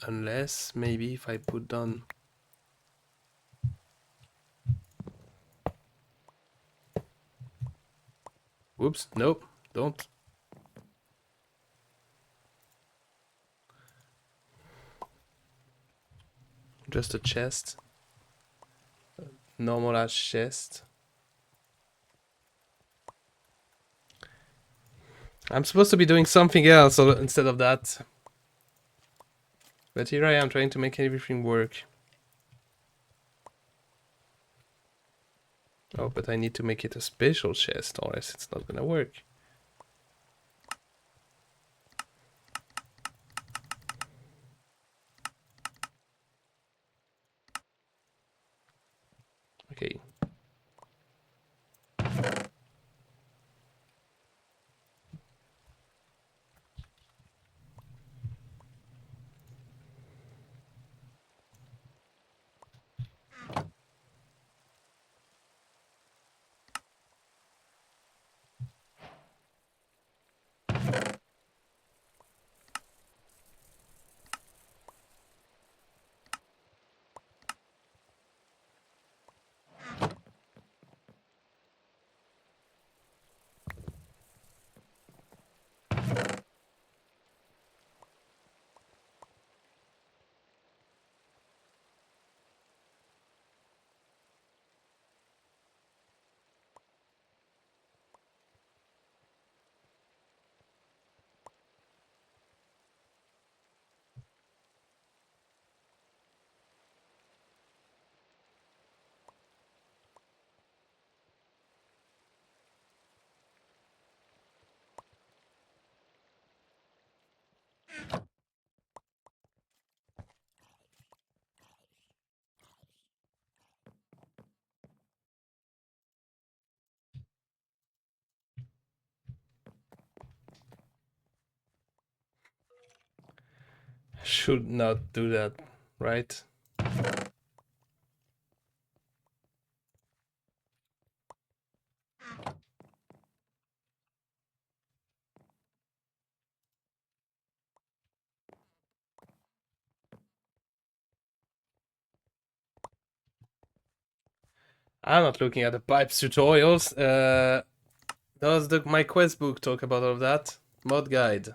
Unless maybe if I put down. Whoops, nope, don't. Just a chest. Normal ass chest. I'm supposed to be doing something else instead of that. But here I am trying to make everything work. Oh, but I need to make it a special chest, or else it's not gonna work. Okay. Should not do that, right? I'm not looking at the pipes tutorials. Does my quest book talk about all of that? Mod guide.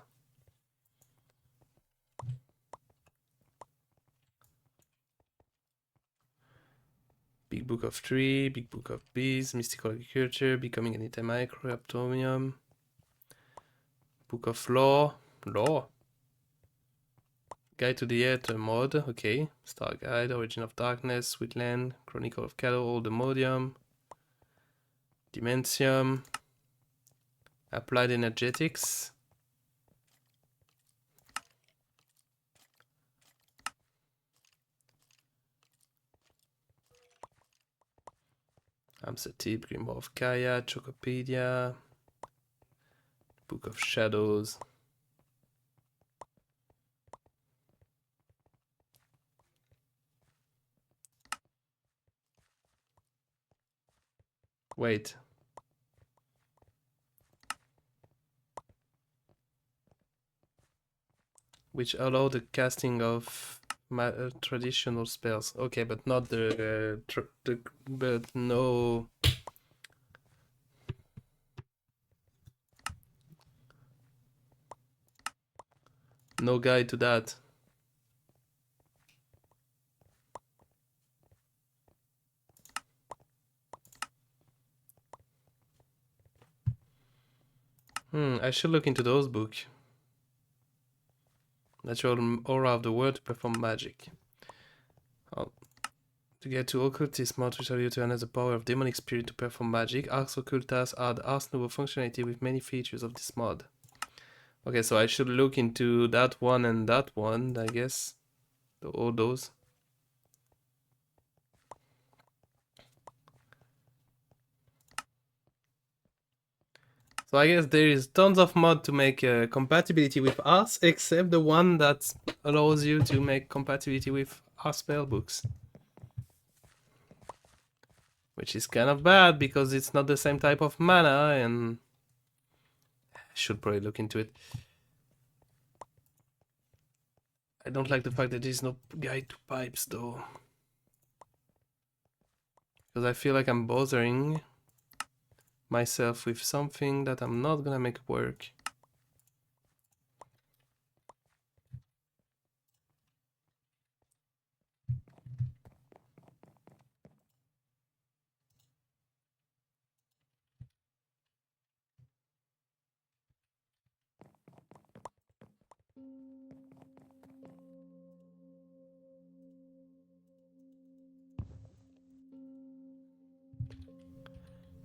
Big Book of Tree, Big Book of Bees, Mystical Agriculture, Becoming an Antimicrobiome, Book of Law. Law? Guide to the Aether mod, okay. Star Guide, Origin of Darkness, Sweetland, Chronicle of Cattle, Old Demodium, Dimensium, Applied Energetics. Amsetib, Grimoire of Kaya, Chocopedia, Book of Shadows. Wait. Which allow the casting of traditional spells. Okay, but not but no. No guide to that. I should look into those books. Natural aura of the world to perform magic. To get to occultist mod, which allow you to harness the power of demonic spirit to perform magic. Ars Occultas add Ars Nouveau functionality with many features of this mod. Okay, so I should look into that one and that one, I guess. All those. So I guess there is tons of mod to make compatibility with Ars, except the one that allows you to make compatibility with Ars spellbooks. Which is kind of bad because it's not the same type of mana, and I should probably look into it. I don't like the fact that there's no guide to pipes though. Because I feel like I'm bothering myself with something that I'm not gonna make work.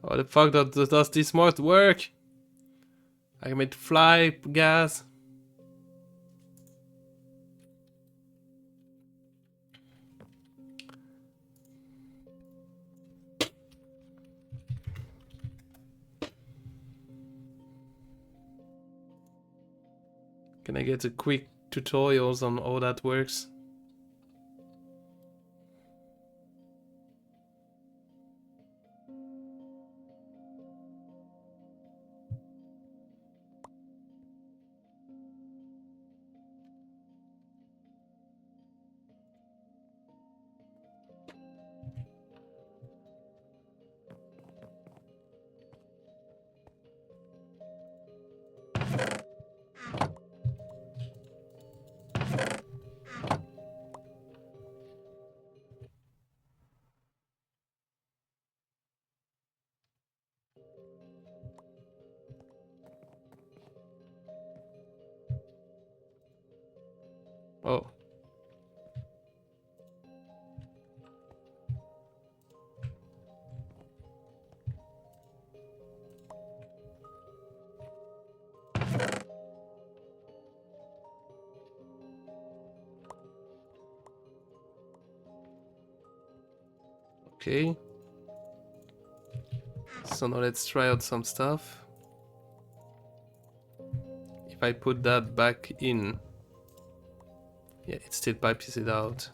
Oh, the fuck does this mod work? I can make fly gas. Can I get a quick tutorials on how that works? Oh. Okay. So now let's try out some stuff. If I put that back in, yeah, it still pipes it out.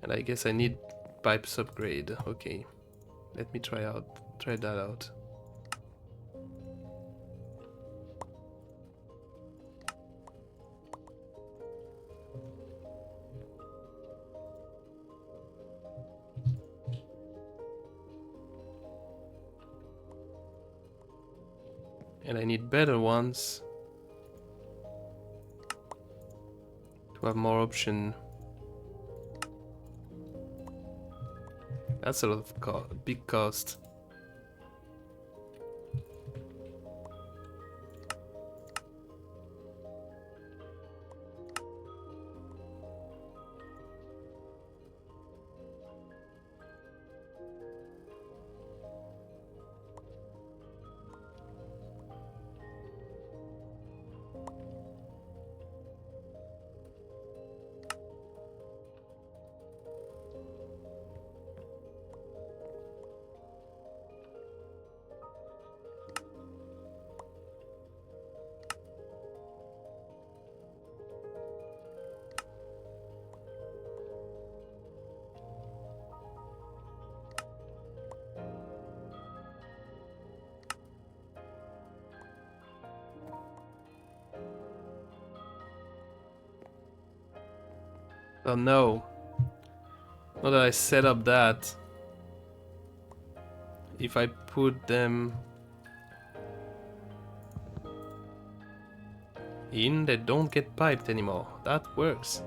And I guess I need pipes upgrade. Okay. Let me try that out. And I need better ones to have more option. That's a lot of big cost. Oh no. Now that I set up that, if I put them in, they don't get piped anymore. That works.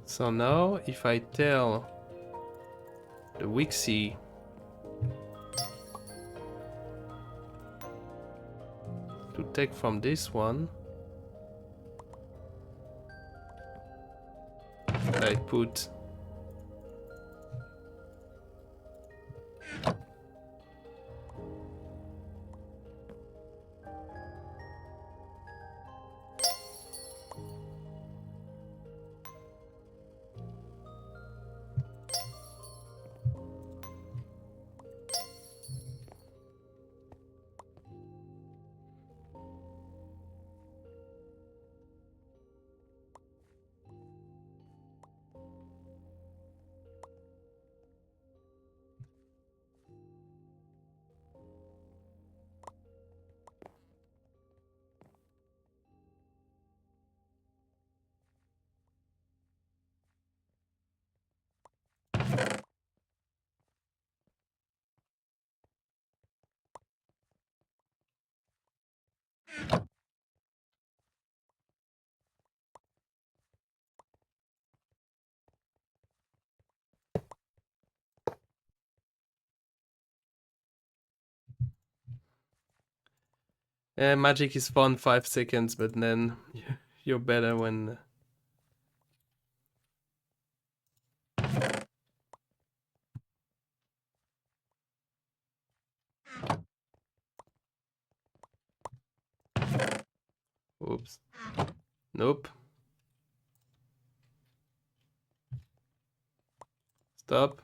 So now, if I tell the Wixie to take from this one, I put magic is fun 5 seconds, but then you're better when... Oops. Nope. Stop.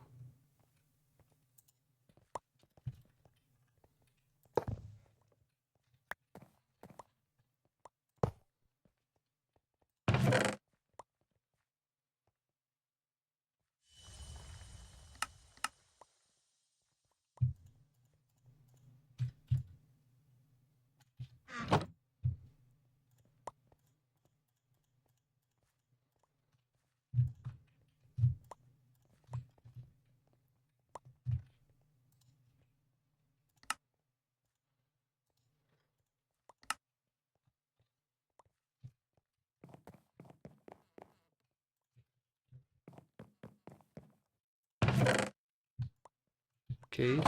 Okay.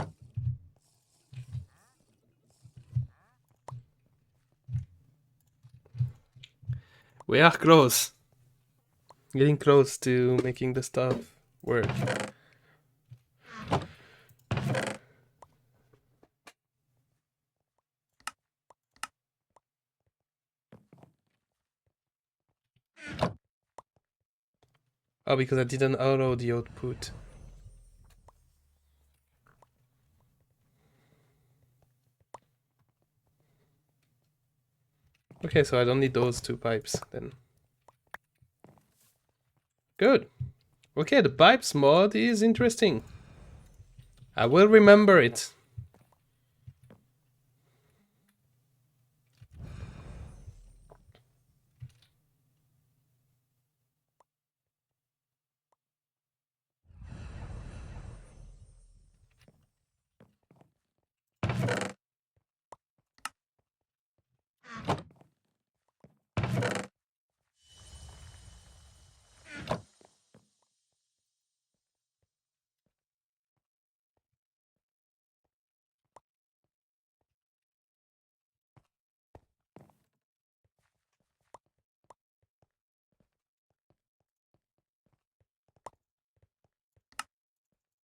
We are close. Getting close to making the stuff work. Oh, because I didn't auto the output. Okay, so I don't need those 2 pipes then. Good. Okay, the pipes mod is interesting. I will remember it.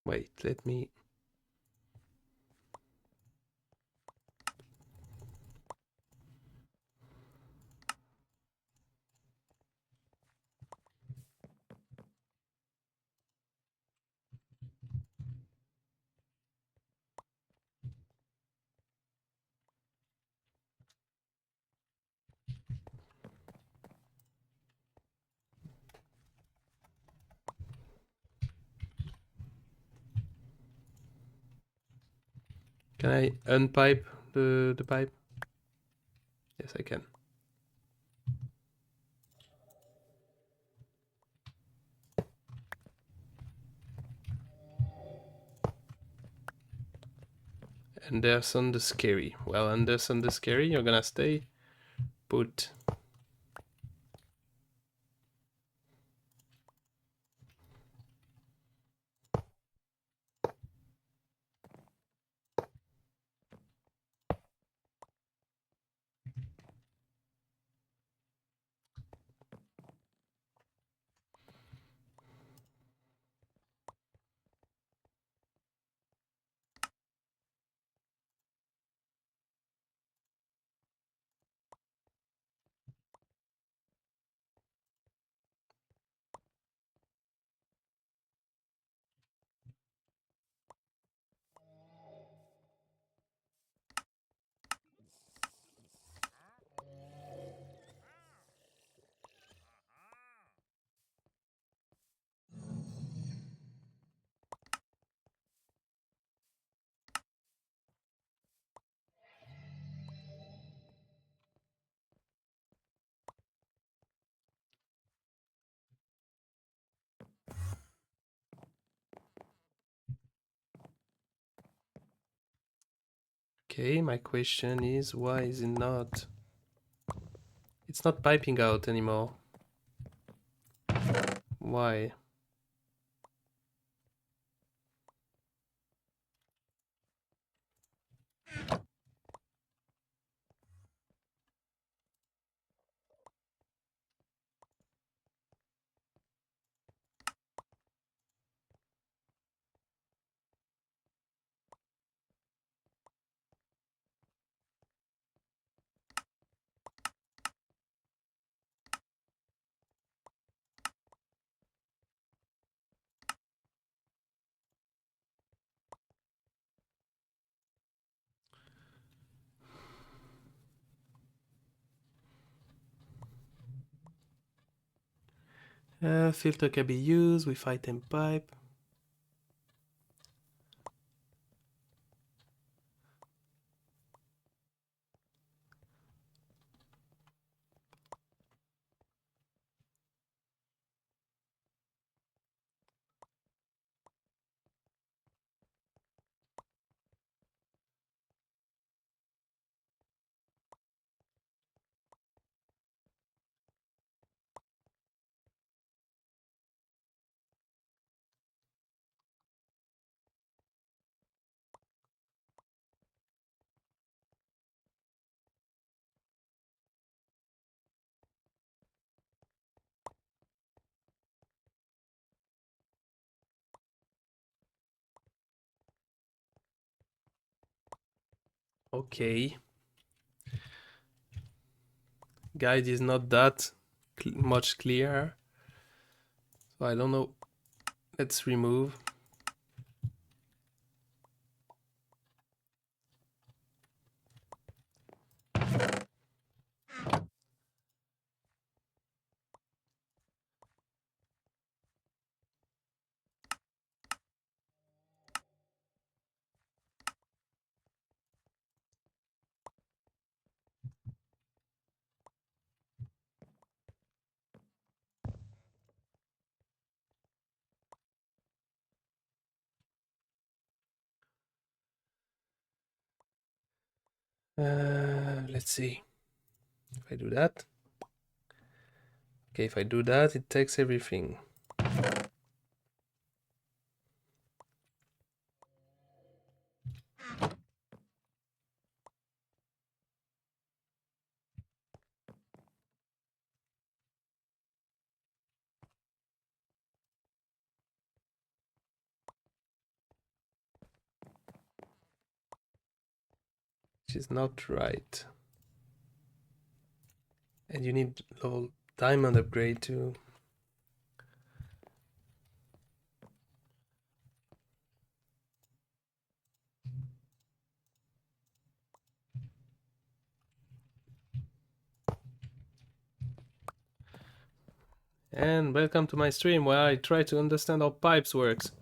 Wait, let me... Can I unpipe the pipe? Yes, I can. Anderson the Scary. Well, Anderson the Scary, you're gonna stay put. Okay, my question is, why is it not... It's not piping out anymore. Why? Filter can be used with item pipe. Okay. Guide is not that much clearer. So I don't know. Let's remove. Let's see. If I do that. Okay, if I do that, it takes everything. which is not right. And you need level diamond upgrade too. And welcome to my stream where I try to understand how pipes works.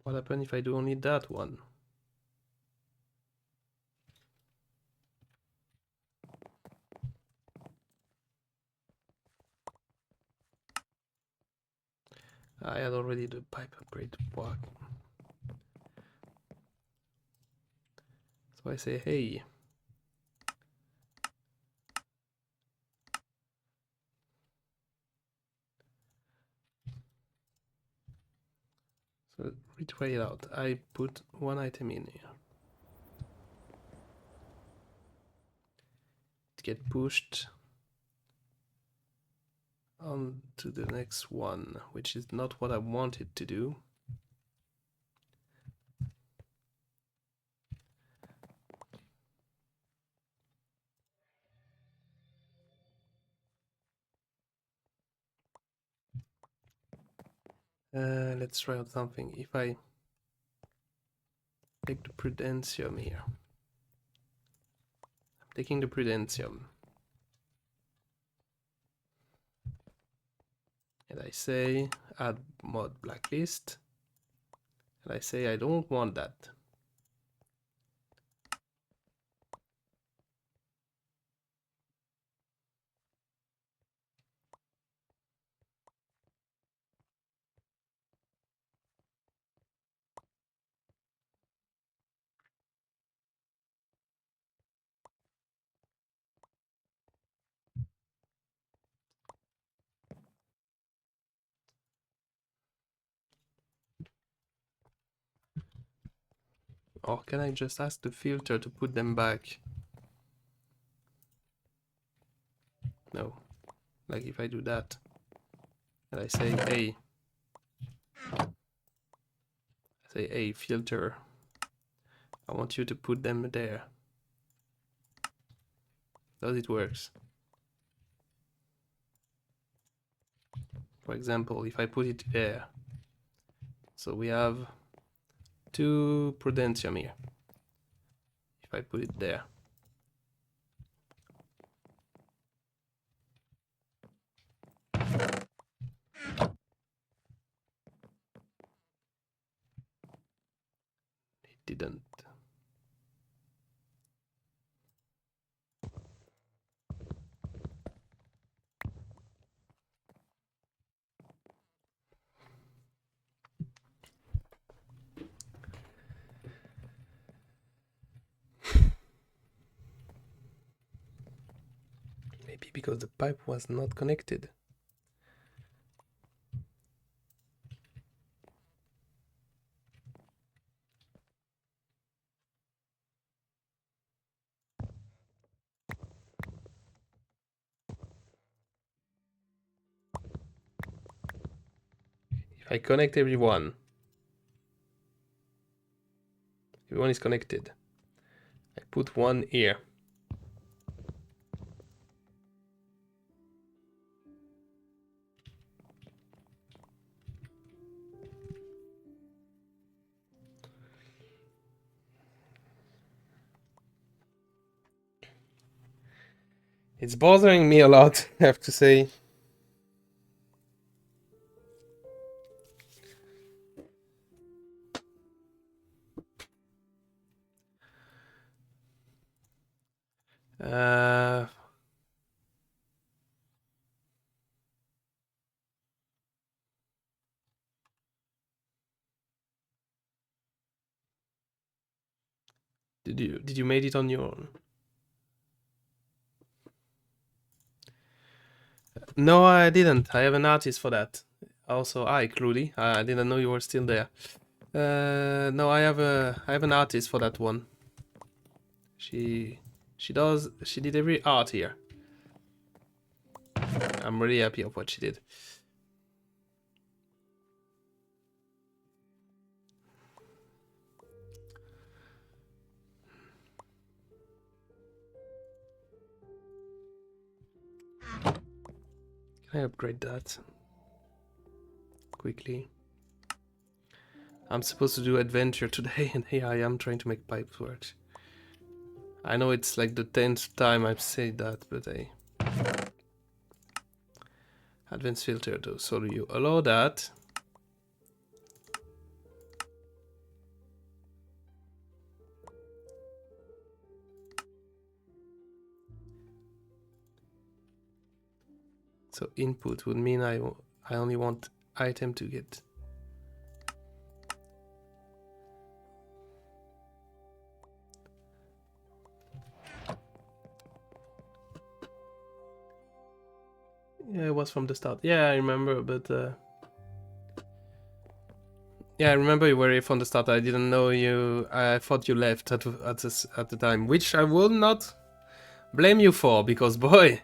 What happens if I do only that one? I had already the pipe upgrade. What? So I say, hey. So retry it out. I put one item in here. It get pushed on to the next one, which is not what I wanted to do. Let's try out something. If I take the Prudentium here. I'm taking the Prudentium. And I say add mod blacklist. And I say I don't want that. Or can I just ask the filter to put them back? No. Like if I do that and I say hey. I say hey filter. I want you to put them there. Does it works? For example, if I put it there. So we have 2 Prudentium here. If I put it there. It didn't. Maybe because the pipe was not connected. If I connect everyone is connected. I put one here. It's bothering me a lot, I have to say. Did you made it on your own? No, I didn't. I have an artist for that. Also, hi, Cludy. I didn't know you were still there. No, I have an artist for that one. She did every art here. I'm really happy of what she did. Can I upgrade that quickly? I'm supposed to do adventure today, and here I am trying to make pipes work. I know it's like the 10th time I've said that, but I... Advanced filter though, so do you allow that? So input would mean I only want item to get. Yeah, it was from the start. Yeah, I remember, but yeah, I remember you were here from the start. I didn't know you. I thought you left at the time, which I will not blame you for, because boy,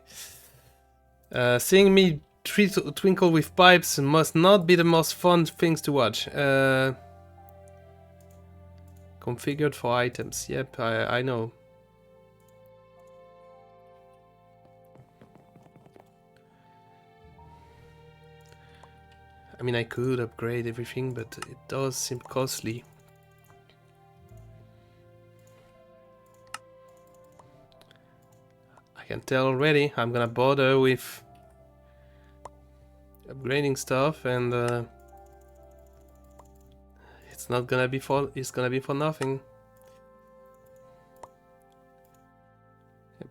seeing me twinkle with pipes must not be the most fun things to watch. Configured for items. Yep, I know. I mean, I could upgrade everything, but it does seem costly. I can tell already. I'm gonna bother with upgrading stuff, and it's not gonna be for. It's gonna be for nothing. Yep.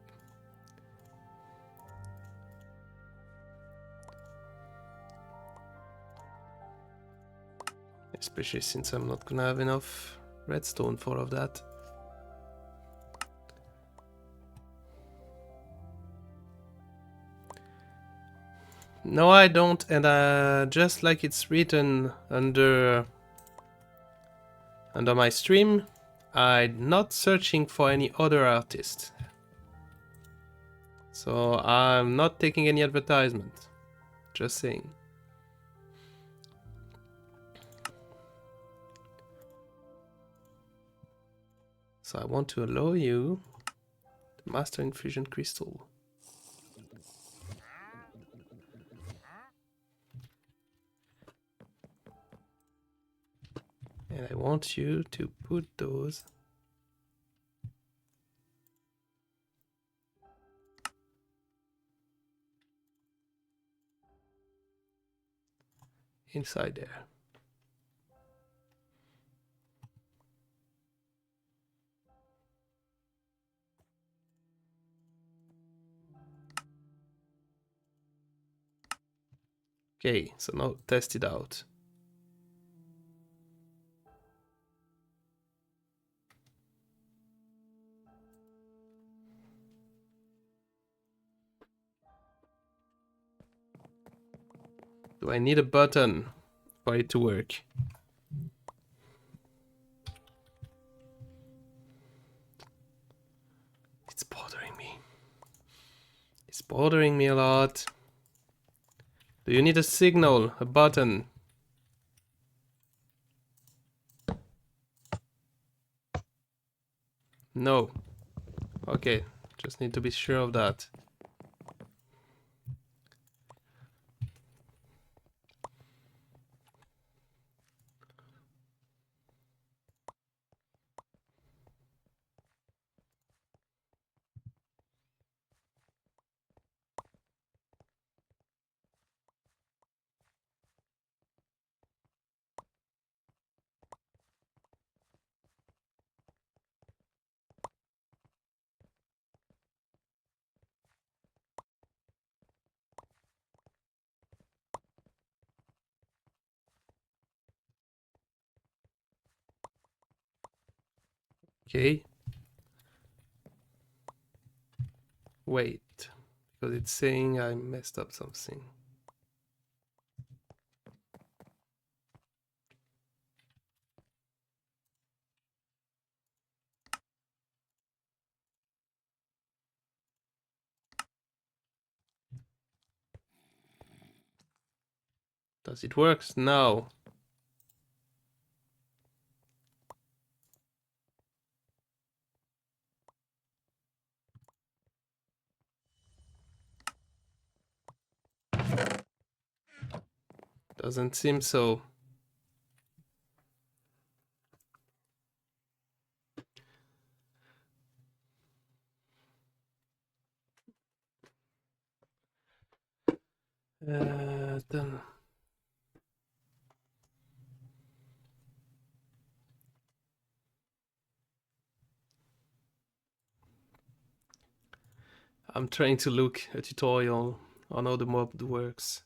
Especially since I'm not gonna have enough redstone for all of that. No, I don't, and just like it's written under my stream, I'm not searching for any other artist. So I'm not taking any advertisement. Just saying. So I want to allow you the Master Infusion Crystal. And I want you to put those inside there. Okay, so now test it out. Do I need a button for it to work? It's bothering me. It's bothering me a lot. Do you need a signal, a button? No. Okay, just need to be sure of that. Okay. Wait, because it's saying I messed up something. Does it work? No. Doesn't seem so. Then I'm trying to look a tutorial on how the mod works.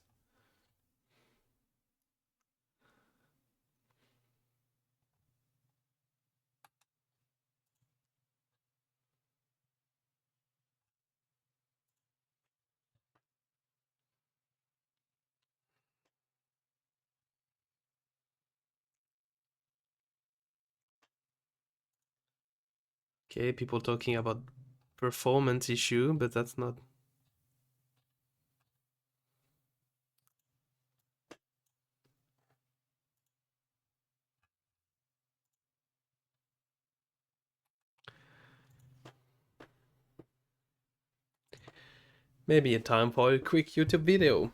Okay, people talking about performance issue, but that's not. Maybe a time for a quick YouTube video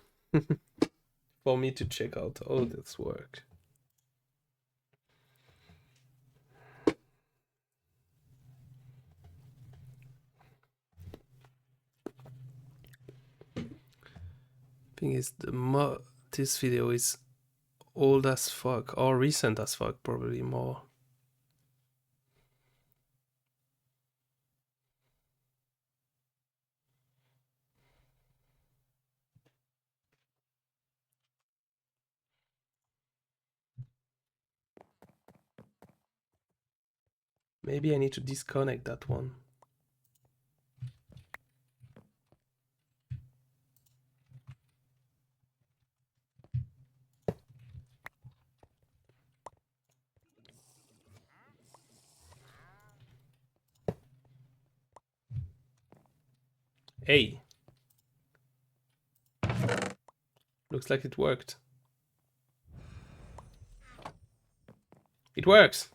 for me to check out how this works. Thing is, this video is old as fuck, or recent as fuck, probably more. Maybe I need to disconnect that one. Hey, looks like it worked. It works!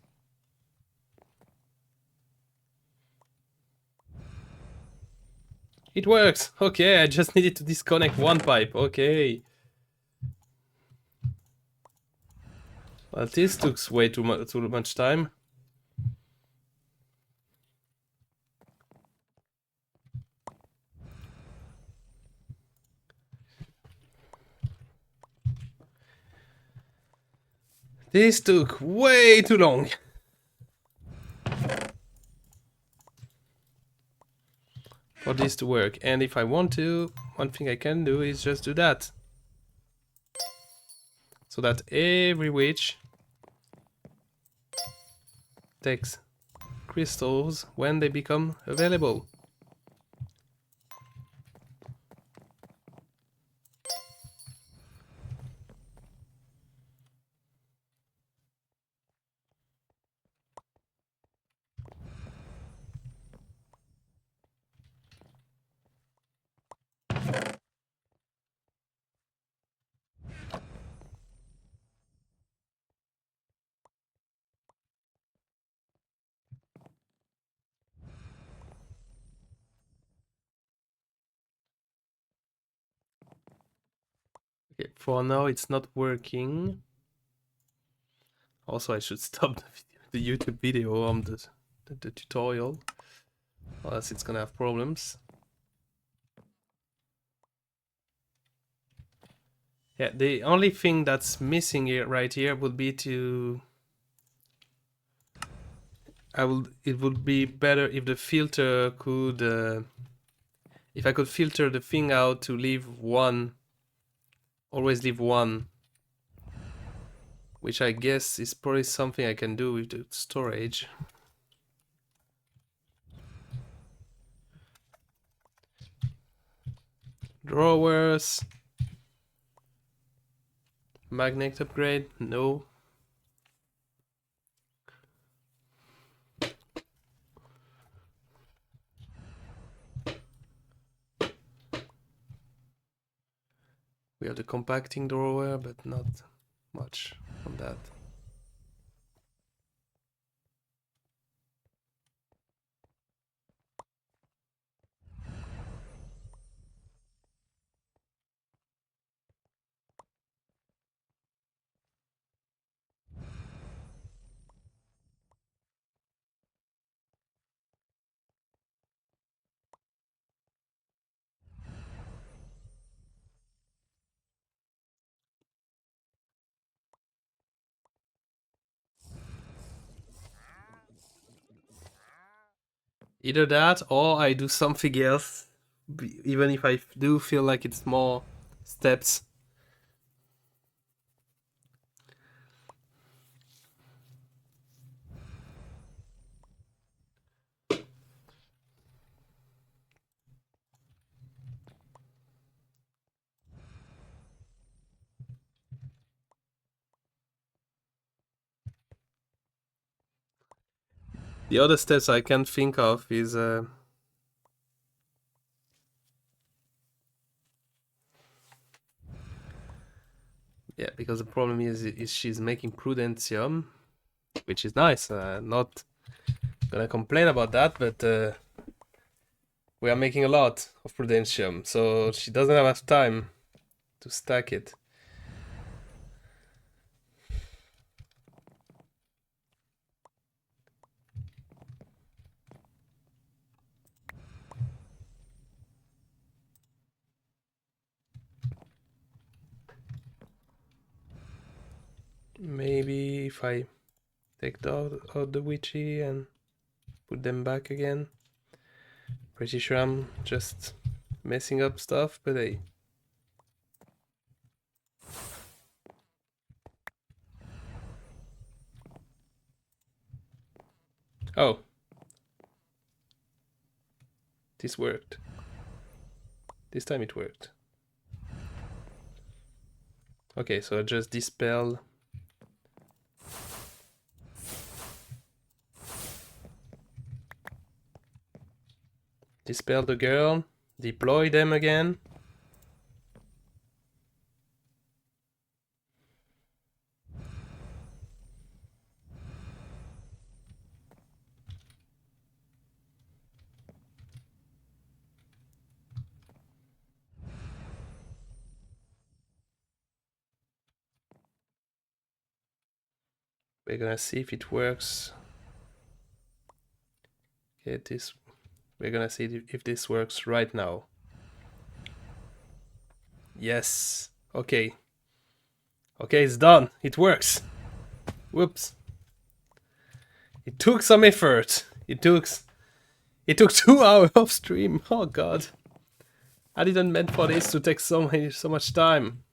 It works! Okay, I just needed to disconnect one pipe, okay. Well, this took way too much time. This took way too long. For this to work. And if I want to, one thing I can do is just do that. So that every witch takes crystals when they become available. Okay, for now it's not working. Also, I should stop the YouTube video on the tutorial, or else it's gonna have problems. Yeah, the only thing that's missing here, right here, would be to. It would be better if the filter could. If I could filter the thing out to leave one. Always leave one. Which I guess is probably something I can do with the storage. Drawers. Magnet upgrade? No. We have the compacting drawer, but not much on that. Either that or I do something else, even if I do feel like it's more steps. The other steps I can think of is yeah, because the problem is she's making prudentium, which is nice. Not gonna complain about that, but we are making a lot of prudentium, so she doesn't have enough time to stack it. Maybe if I take out the witchy and put them back again. Pretty sure I'm just messing up stuff, but hey. Oh. This worked. This time it worked. Okay, so I just dispel. Dispel the girl. Deploy them again. We're gonna see if it works. Okay, this. We're gonna see if this works right now. Yes. Okay. Okay, it's done. It works. Whoops. It took some effort. It took 2 hours of stream. Oh god. I didn't meant for this to take so much time.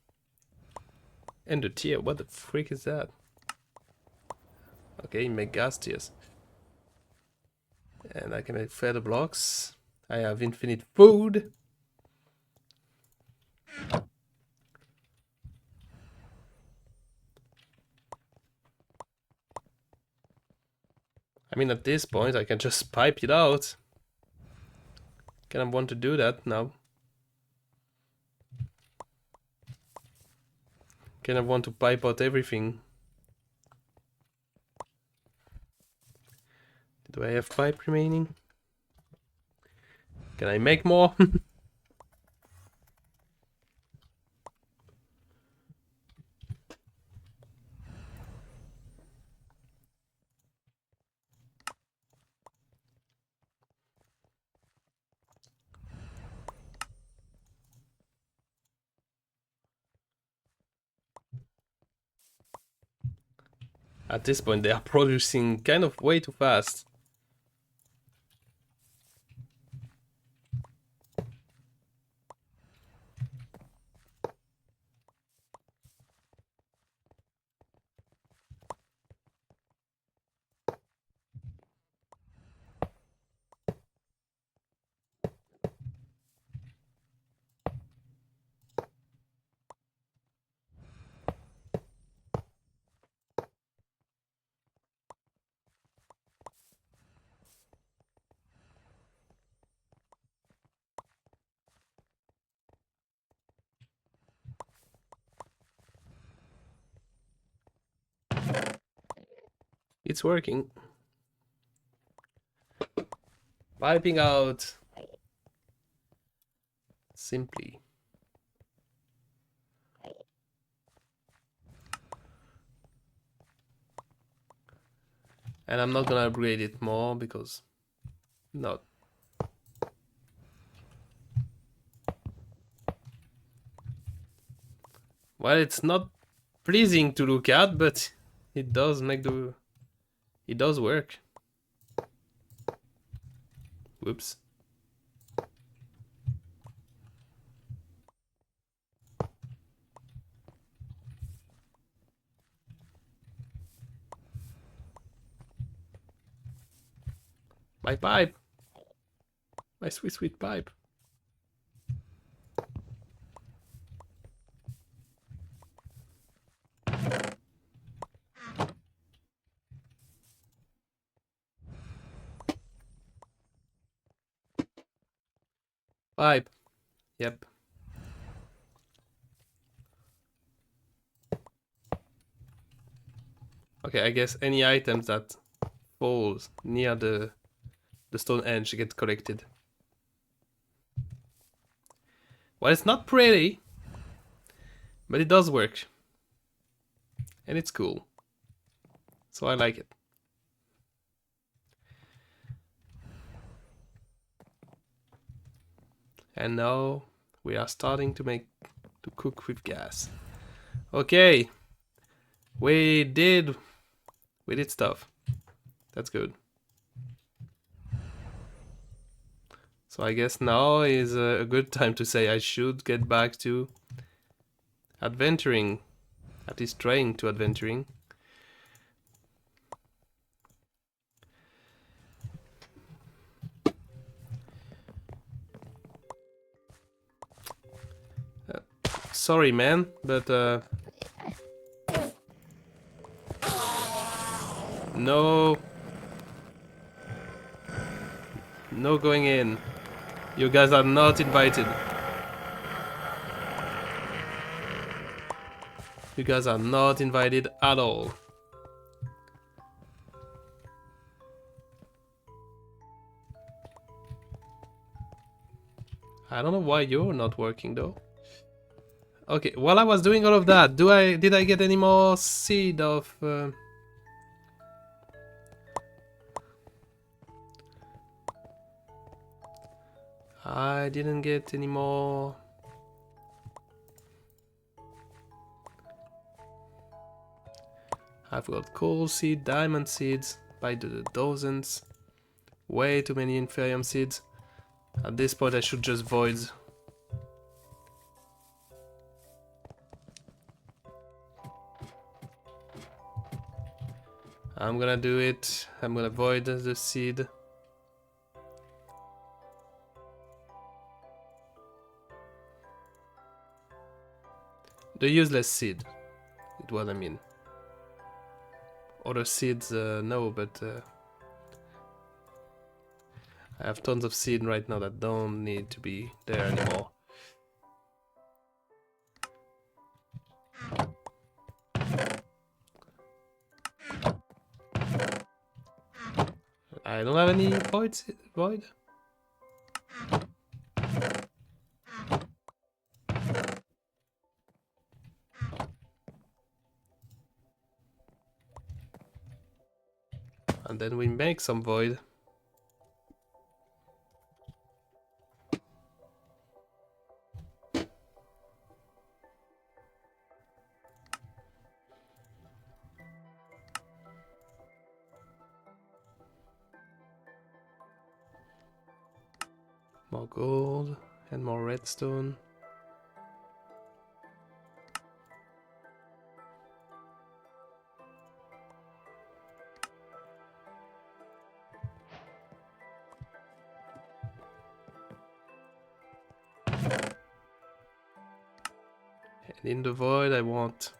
And the tier, what the freak is that? Okay, make gas tiers. And I can make feather blocks. I have infinite food. I mean, at this point, I can just pipe it out. Kind of want to do that now. Kind of want to pipe out everything. Do I have pipe remaining? Can I make more? At this point, they are producing kind of way too fast. It's working. Piping out. Simply. And I'm not gonna upgrade it more because not. Well, it's not pleasing to look at, but it does make the... It does work. Whoops. My pipe. My sweet, sweet pipe. Pipe. Yep. Okay, I guess any items that falls near the stone edge get collected. Well, it's not pretty, but it does work. And it's cool. So I like it. And now we are starting to cook with gas. Okay. We did stuff. That's good. So I guess now is a good time to say I should get back to adventuring. At least trying to adventuring. Sorry, man, but no, no going in. You guys are not invited. You guys are not invited at all. I don't know why you're not working though. Okay, while I was doing all of that, did I get any more seed of? I didn't get any more. I've got coal seed, diamond seeds by the dozens. Way too many inferium seeds. At this point, I should just void. I'm gonna do it. I'm gonna void the seed. The useless seed. It what I mean. Other seeds, no, but I have tons of seed right now that don't need to be there anymore. I don't have any void. And then we make some void. More gold and more redstone. And in the void I want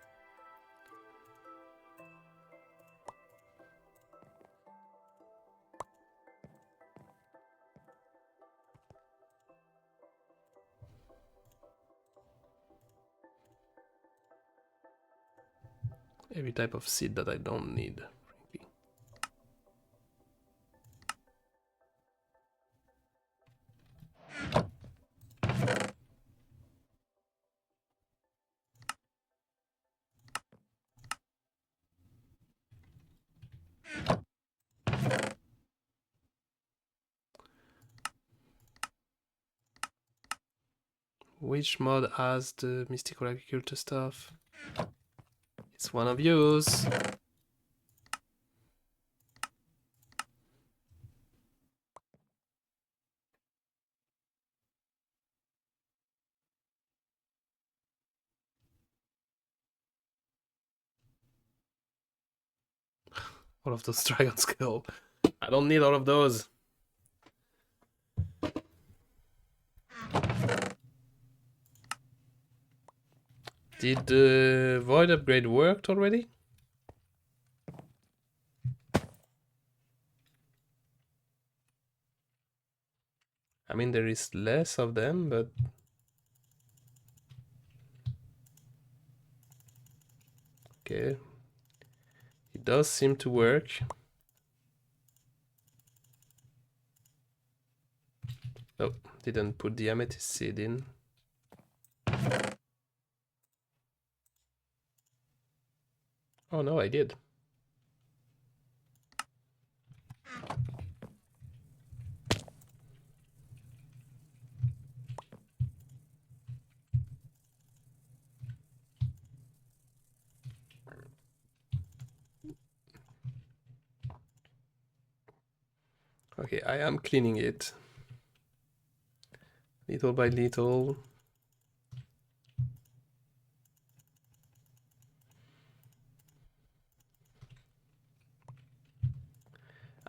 every type of seed that I don't need, frankly. Which mod has the mystical agriculture stuff? It's one of yours. All of those dragon skull. I don't need all of those. Did the void upgrade worked already? I mean, there is less of them, but okay. It does seem to work. Oh, didn't put the amethyst seed in. Oh no, I did. Okay, I am cleaning it. Little by little.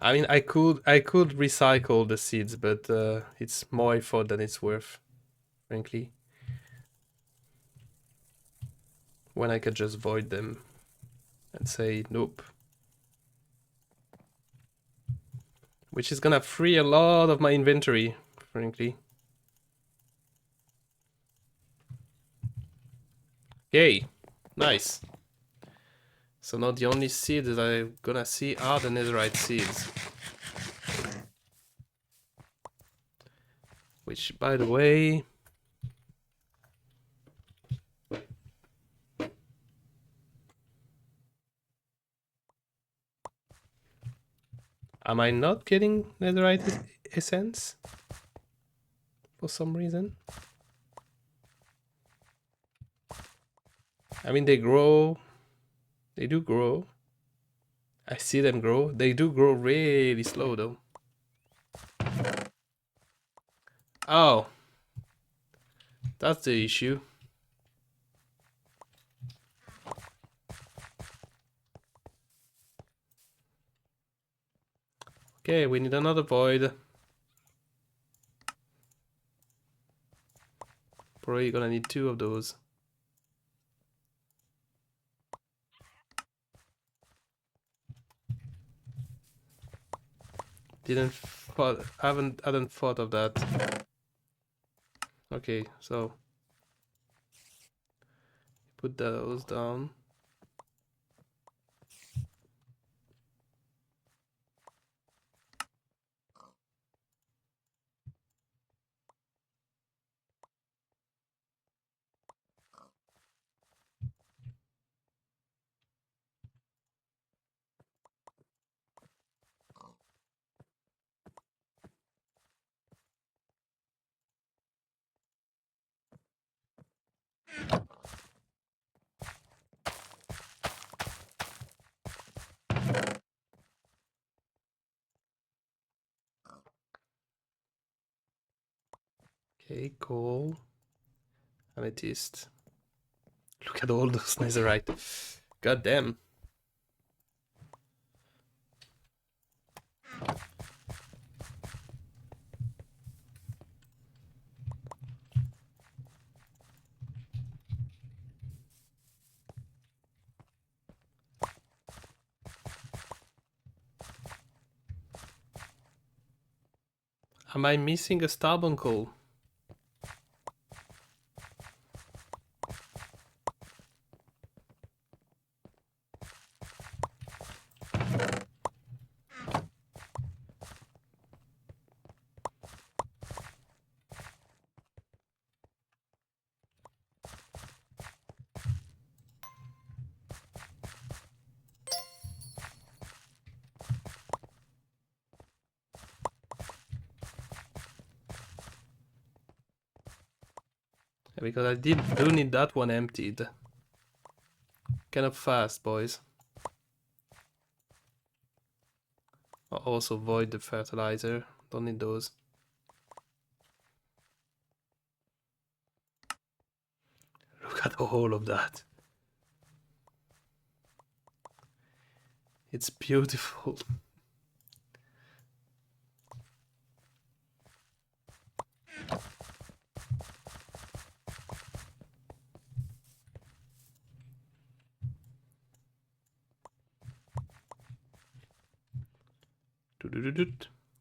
I mean, I could recycle the seeds, but it's more effort than it's worth, frankly. When I could just void them and say nope. Which is gonna free a lot of my inventory, frankly. Yay! Nice. So now the only seeds that I'm gonna see are the netherite seeds. Which, by the way... Am I not getting netherite essence? For some reason? I mean, they grow. They do grow. I see them grow. They do grow really slow, though. Oh. That's the issue. Okay, we need another void. Probably gonna need 2 of those. Hadn't thought of that. Okay, so put those down. Okay, coal. Amethyst. Look at all those netherite. God damn. Am I missing a starbuncle? Because I do need that one emptied. Kind of fast, boys. I'll also void the fertilizer. Don't need those. Look at all of that. It's beautiful.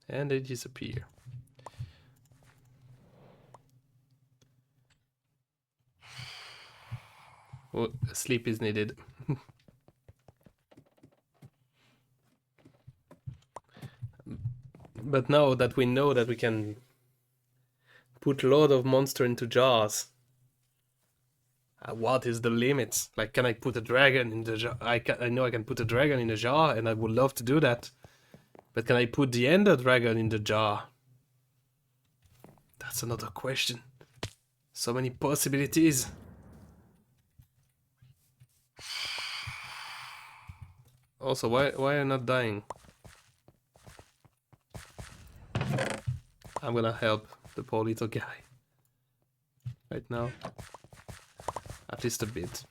And they disappear. Oh, sleep is needed. But now that we know that we can put a lot of monster into jars, what is the limit? Like, can I put a dragon in the jar? I know I can put a dragon in a jar, and I would love to do that. But can I put the ender dragon in the jar? That's another question. So many possibilities. Also, why are you not dying? I'm gonna help the poor little guy. Right now. At least a bit.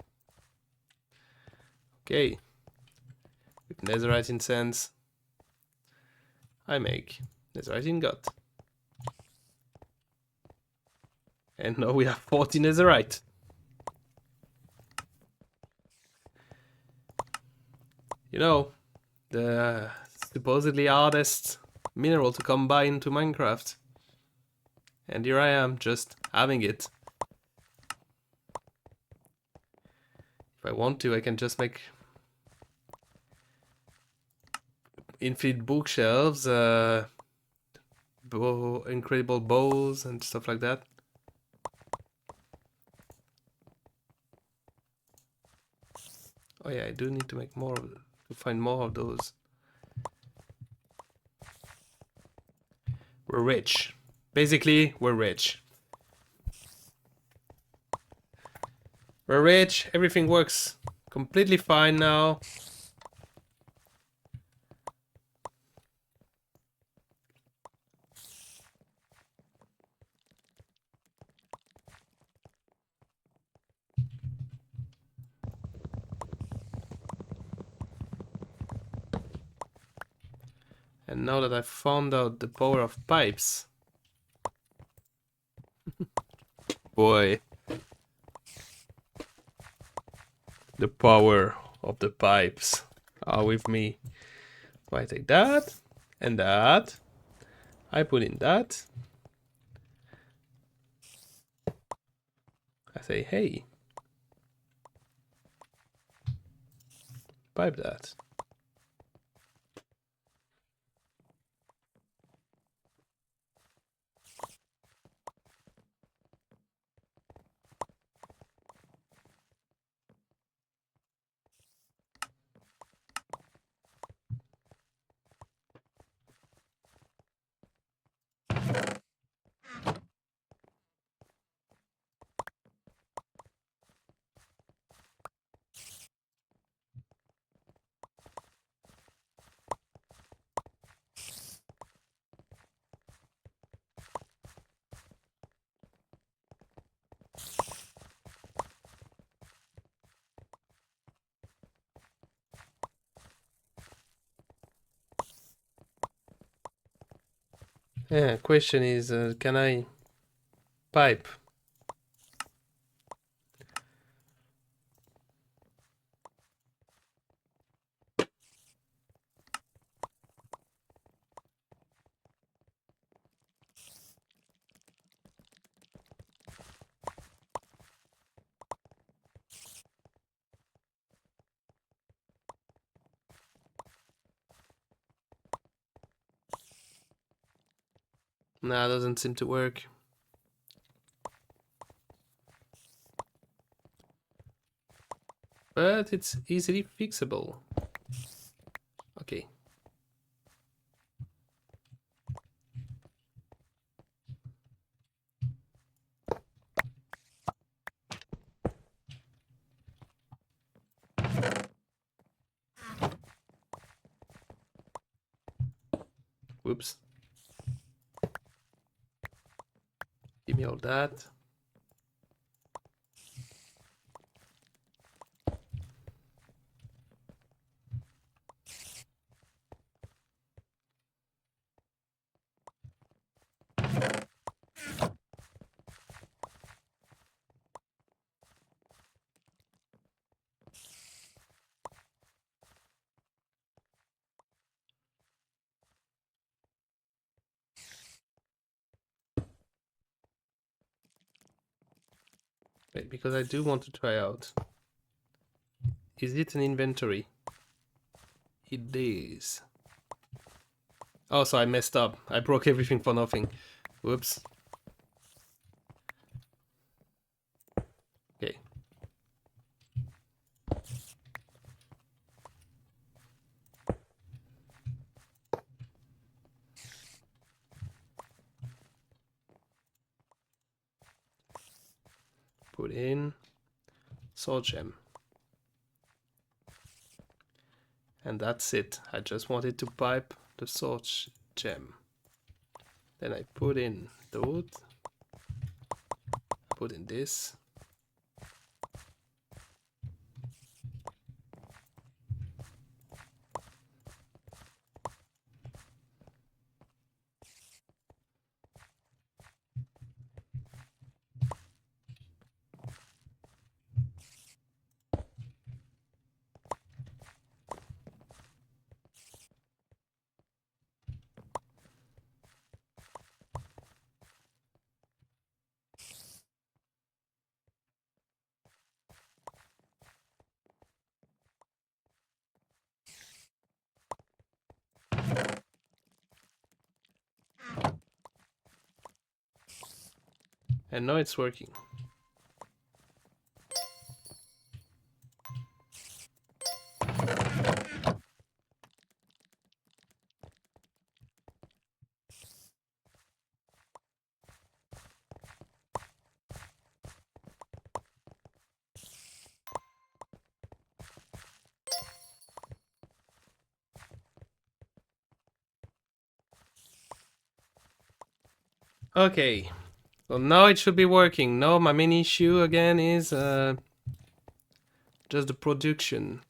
Okay. With netherite incense, I make netherite ingot. And now we have 40 netherite. You know, the supposedly hardest mineral to come by into Minecraft. And here I am, just having it. If I want to, I can just make infinite bookshelves, incredible bows and stuff like that. Oh yeah, I do need to make more of them, to find more of those. We're rich. Basically, we're rich. We're rich, everything works completely fine now. And now that I've found out the power of pipes. Boy. The power of the pipes are with me. So I take that and that. I put in that. I say, hey, pipe that. Yeah, question is, can I pipe? Nah, doesn't seem to work. But it's easily fixable. Okay. Whoops. Give me all that. Wait, because I do want to try out. Is it an inventory? It is. Oh, so I messed up. I broke everything for nothing. Whoops. Okay. Put in soul gem. And that's it. I just wanted to pipe the soul gem. Then I put in those. Put in this. And now it's working. Okay, so now it should be working. Now my main issue again is just the production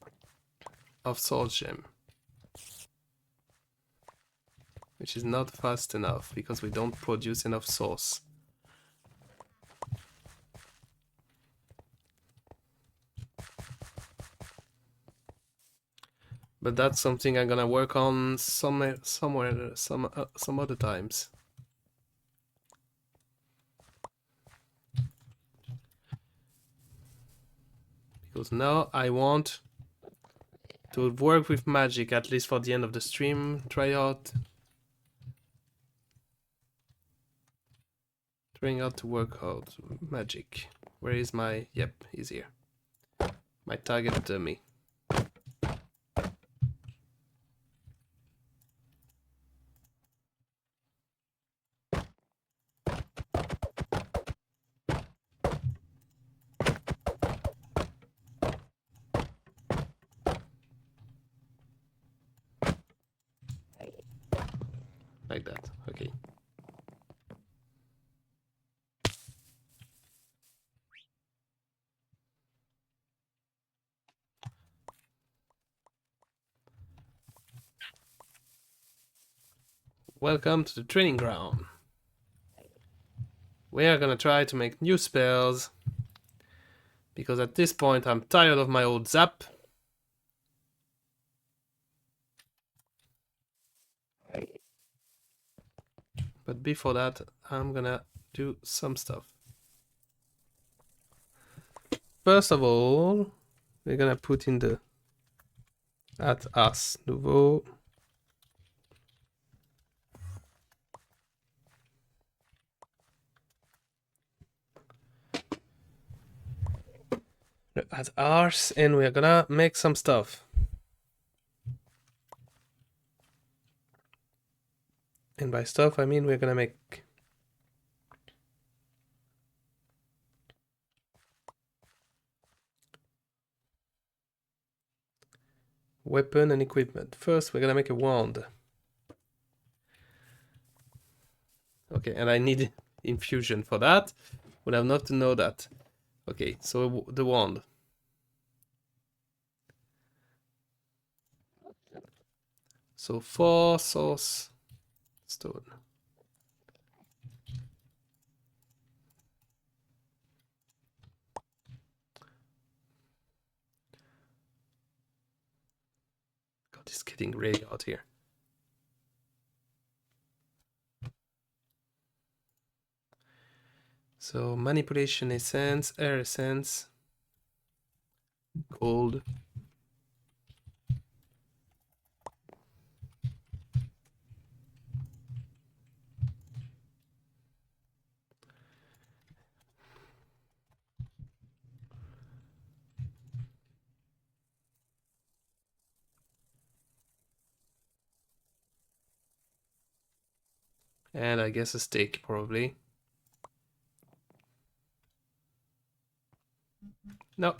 of soul gem, which is not fast enough because we don't produce enough source. But that's something I'm gonna work on some other times. Because now I want to work with magic, at least for the end of the stream. Trying out to work out magic. Where is my... Yep, he's here. My target dummy. Like that, okay. Welcome to the training ground. We are gonna try to make new spells. Because at this point I'm tired of my old zap. But before that, I'm gonna do some stuff. First of all, we're gonna put in the at Ars Nouveau. At Ars, and we're gonna make some stuff. And by stuff, I mean we're gonna make weapon and equipment. First, we're gonna make a wand. Okay, and I need infusion for that. Would have not to know that. Okay, so the wand. So 4 source stone. God, it's getting really hot here. So manipulation essence, air essence, gold. And I guess a stick, probably. No.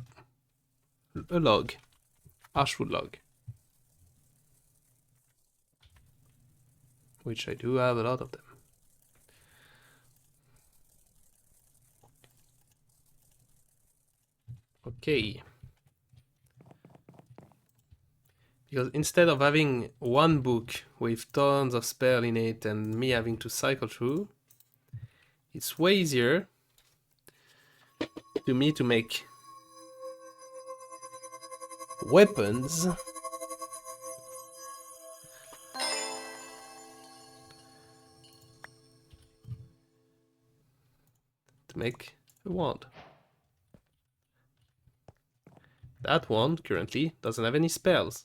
A log. Ashwood log. Which I do have a lot of them. Okay. Because instead of having one book with tons of spell in it and me having to cycle through, it's way easier to me to make weapons to make a wand. That wand currently doesn't have any spells.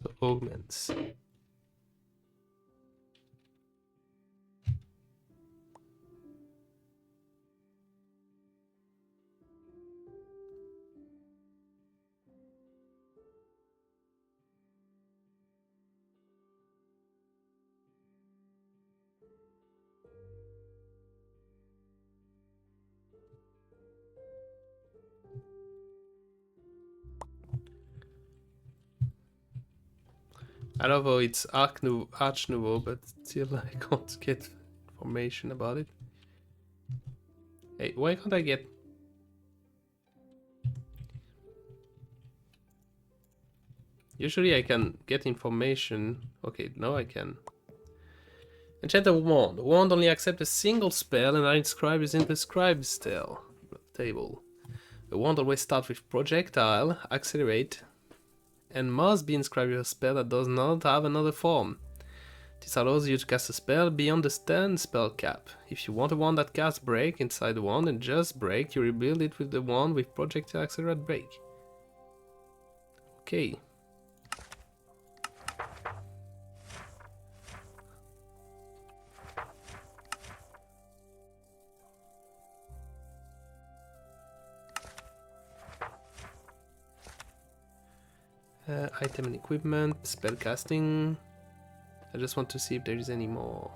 So augments. I love how it's Arch Nouveau, but still I can't get information about it. Hey, why can't I get... Usually I can get information. Okay, now I can. Enchant a wand. The wand only accepts a single spell and are inscribed within the scribe table. The wand always starts with projectile, accelerate, and must be inscribed with a spell that does not have another form. This allows you to cast a spell beyond the stand spell cap. If you want a wand that casts break inside the wand and just break, you rebuild it with the wand with projectile accelerate break. Okay. Item and equipment, spell casting. I just want to see if there is any more.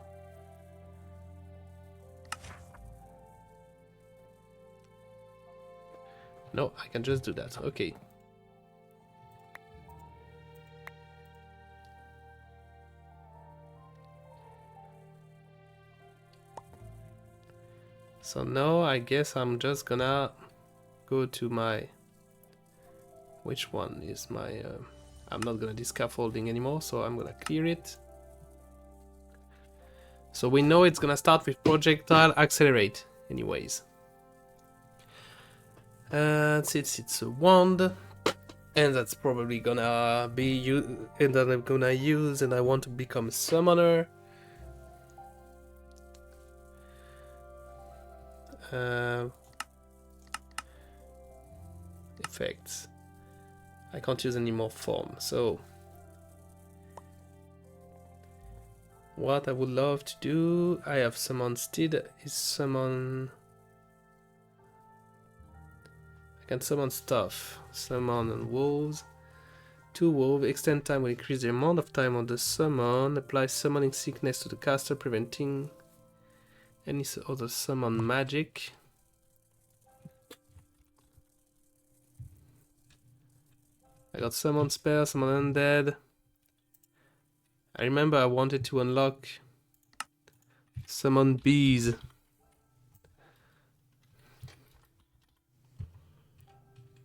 No, I can just do that. Okay. So now I guess I'm just gonna go to my... Which one is my... I'm not gonna do scaffolding anymore, so I'm gonna clear it. So we know it's gonna start with projectile accelerate anyways. Since it's a wand, and that's probably gonna be and that I'm gonna use, and I want to become a summoner. Effects. I can't use any more form, so what I would love to do, I have summon Steed, is summon... I can summon stuff, summon wolves, 2 wolves, extend time will increase the amount of time on the summon, apply summoning sickness to the caster, preventing any other summon magic. I got summon spell, summon undead. I remember I wanted to unlock summon bees.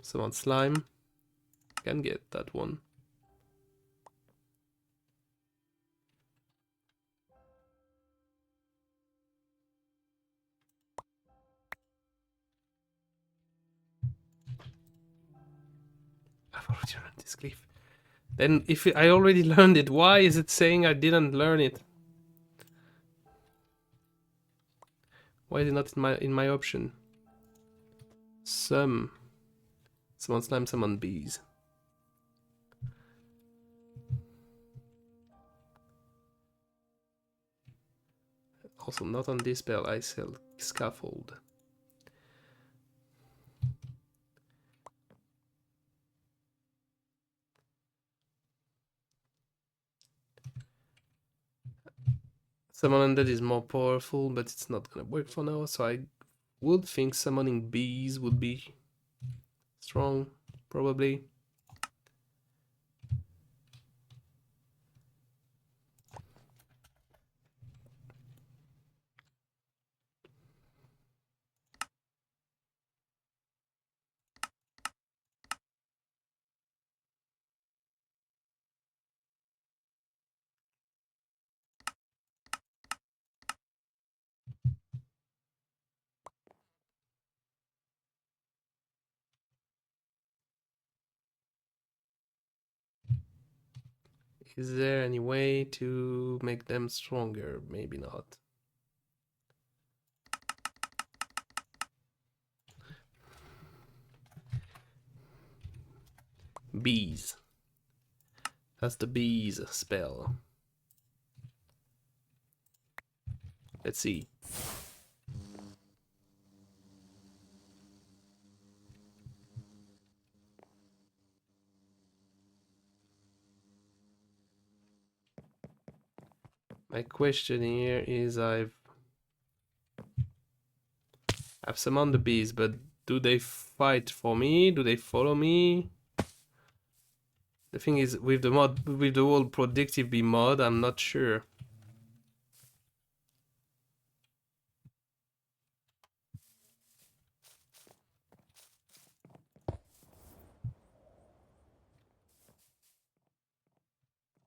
Summon slime. Can get that one. I've already learned this glyph. Then if I already learned it, why is it saying I didn't learn it? Why is it not in my option? Summon slime, summon bees. Also not on this spell, I sell scaffold. Summon undead is more powerful, but it's not gonna work for now, so I would think summoning bees would be strong, probably. Is there any way to make them stronger? Maybe not. Bees. That's the bees spell. Let's see. My question here is I've summoned the bees, but do they fight for me? Do they follow me? The thing is, with the mod, with the whole predictive bee mod, I'm not sure.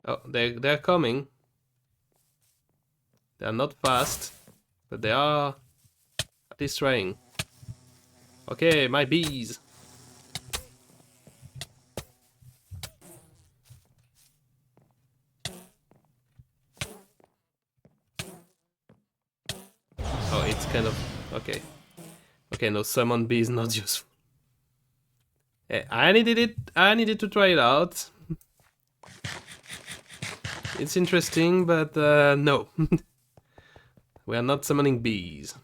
Oh, they're coming. They are not fast, but they are at least trying. Okay, my bees. Oh, it's kind of okay. Okay, no, summon bee is not useful. I needed it. I needed to try it out. It's interesting, but no. We are not summoning bees.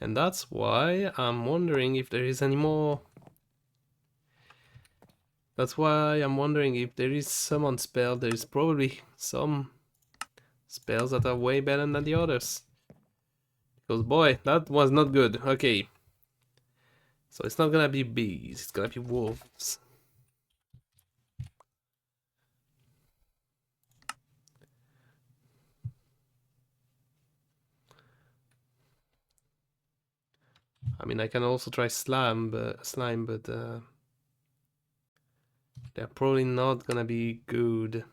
And that's why I'm wondering if there is any more. That's why I'm wondering if there is summon spell. There is probably some spells that are way better than the others. Because boy, that was not good. Okay. So it's not gonna be bees, it's gonna be wolves. I mean, I can also try slime, but they're probably not gonna be good.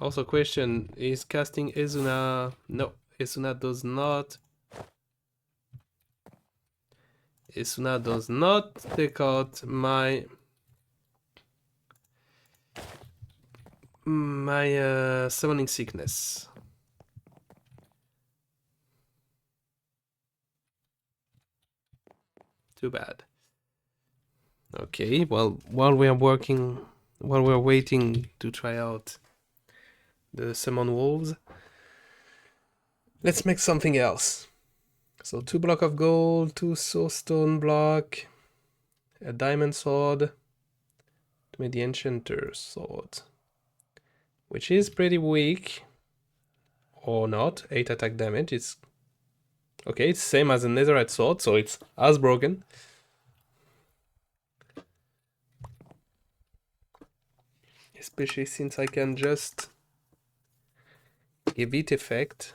Also, question is casting Izuna. No, Izuna does not. Izuna does not take out my my summoning sickness. Too bad. Okay, well, while we are waiting to try out the summon wolves, let's make something else. So 2 block of gold, 2 soul stone block, a diamond sword to make the enchanter's sword, which is pretty weak, or not. 8 attack damage. It's okay. It's same as a netherite sword, so it's as broken. Especially since I can just give it effect.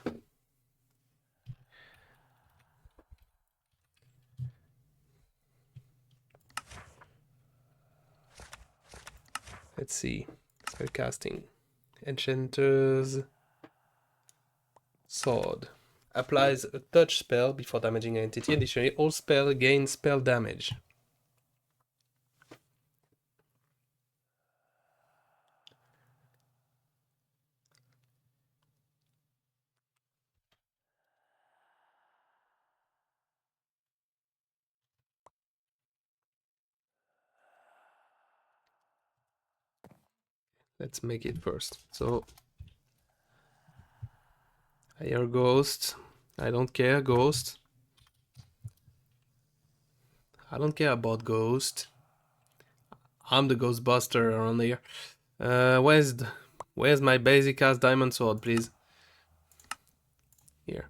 Let's see. Spell casting. Enchanter's sword. Applies a touch spell before damaging an entity. Additionally, all spell gain spell damage. Let's make it first. So, I hear ghost. I don't care, ghost. I don't care about ghost. I'm the ghostbuster around here. Where's my basic ass diamond sword, please? Here.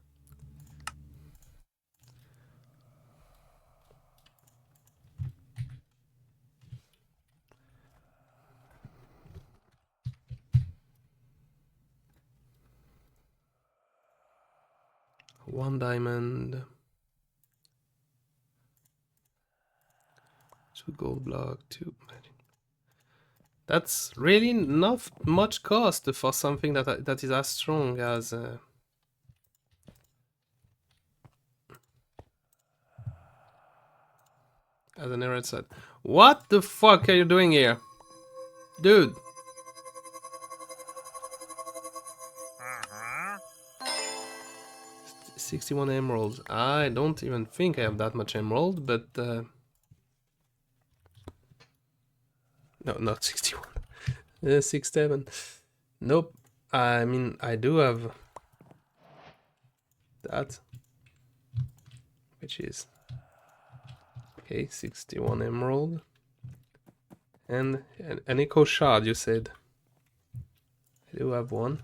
One diamond. 2 gold block, 2 magic. That's really not much cost for something that is as strong as an errant set. What the fuck are you doing here? Dude. 61 emeralds. I don't even think I have that much emerald, but no, not 61. 67. Nope. I mean, I do have that, which is okay. 61 emerald and an echo shard. You said I do have one.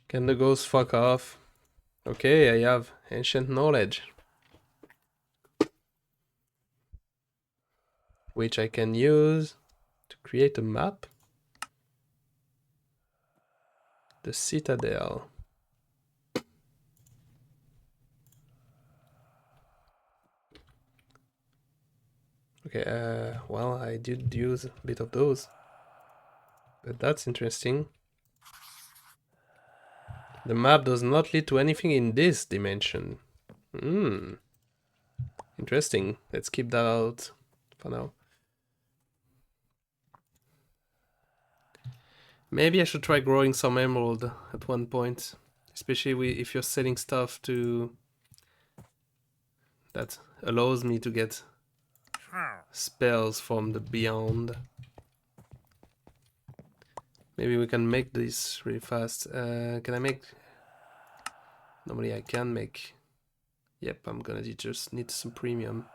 Can the ghost fuck off? Okay, I have ancient knowledge, which I can use to create a map. The citadel. Okay, well, I did use a bit of those, but that's interesting. The map does not lead to anything in this dimension. Interesting. Let's keep that out for now. Maybe I should try growing some emerald at one point, especially if you're selling stuff to that allows me to get spells from the beyond. Maybe we can make this really fast. Can I make? Normally I can make. Yep, I'm gonna just need some premium.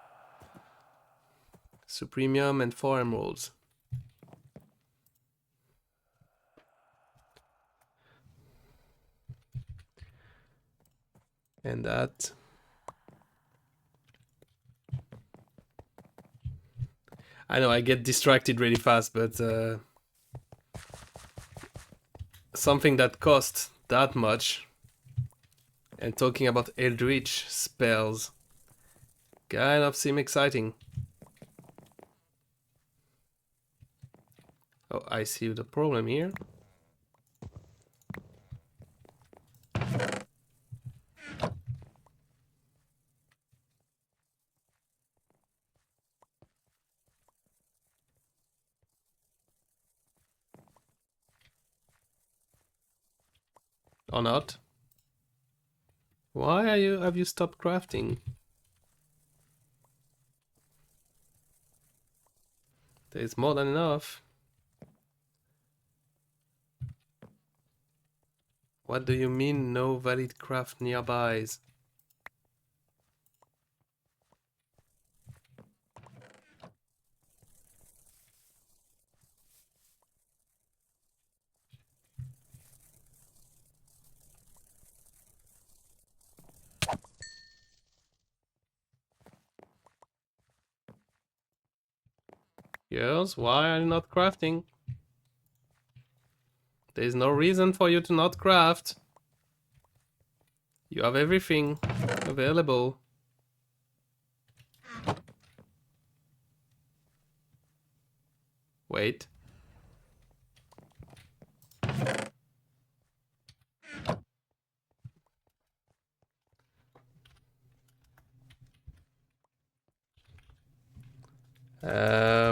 Supremium and 4 emeralds. And that. I know I get distracted really fast, but something that costs that much, and talking about Eldritch spells, kind of seem exciting. Oh, I see the problem here. Or not? Why have you stopped crafting? There's more than enough. What do you mean no valid craft nearbys? Girls, why are you not crafting? There's no reason for you to not craft. You have everything available. Wait.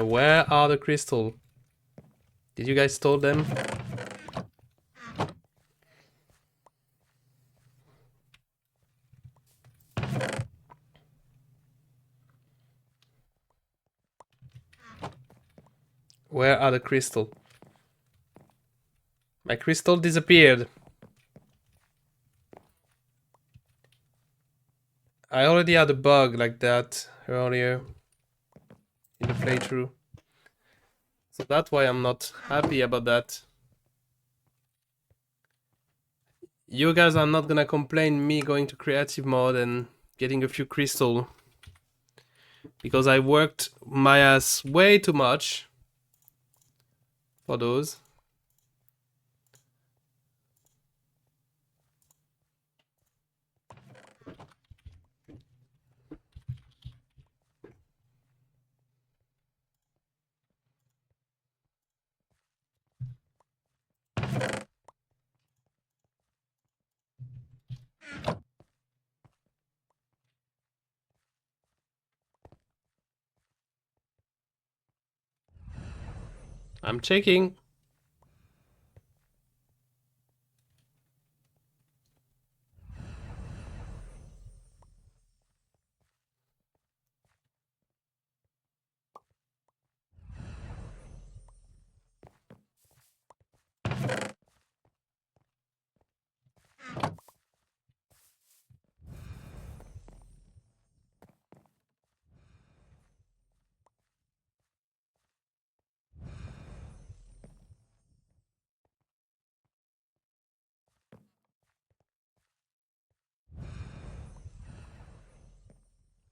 Where are the crystal? Did you guys stole them? Where are the crystal? My crystal disappeared. I already had a bug like that earlier in the playthrough. So that's why I'm not happy about that. You guys are not gonna complain me going to creative mode and getting a few crystal. Because I worked my ass way too much for those. I'm checking.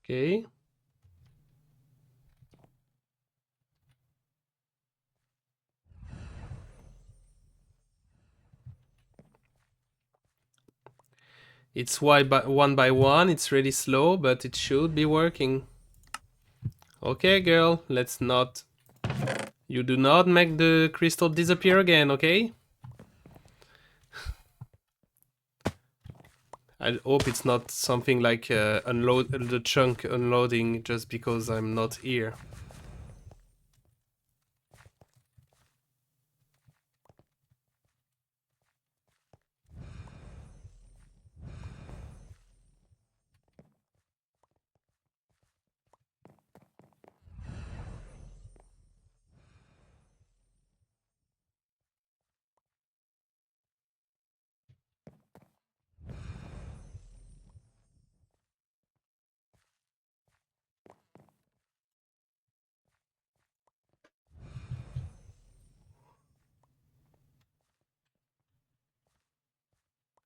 Okay. It's one by one, it's really slow, but it should be working. Okay, girl, let's not... You do not make the crystal disappear again, okay? I hope it's not something like unload the chunk unloading just because I'm not here.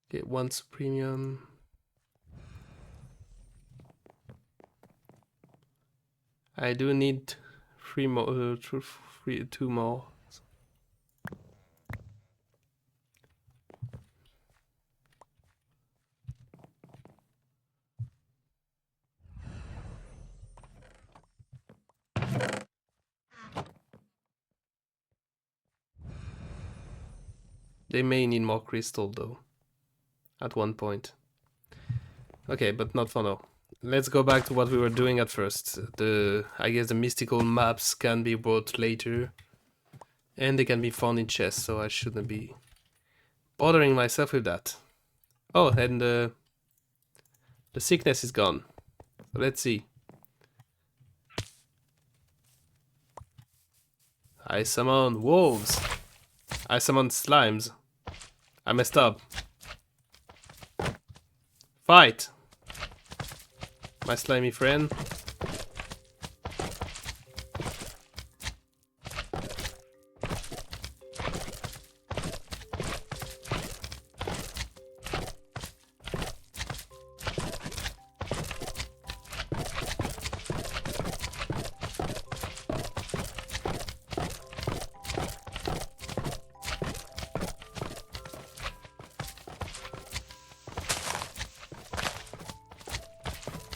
Get one supremium. I do need three more, two more. They may need more crystal though, at one point. Okay, but not for now. Let's go back to what we were doing at first. I guess the mystical maps can be bought later. And they can be found in chests, so I shouldn't be bothering myself with that. Oh, and the sickness is gone. So let's see. I summon wolves. I summon slimes. I messed up. Fight! My slimy friend.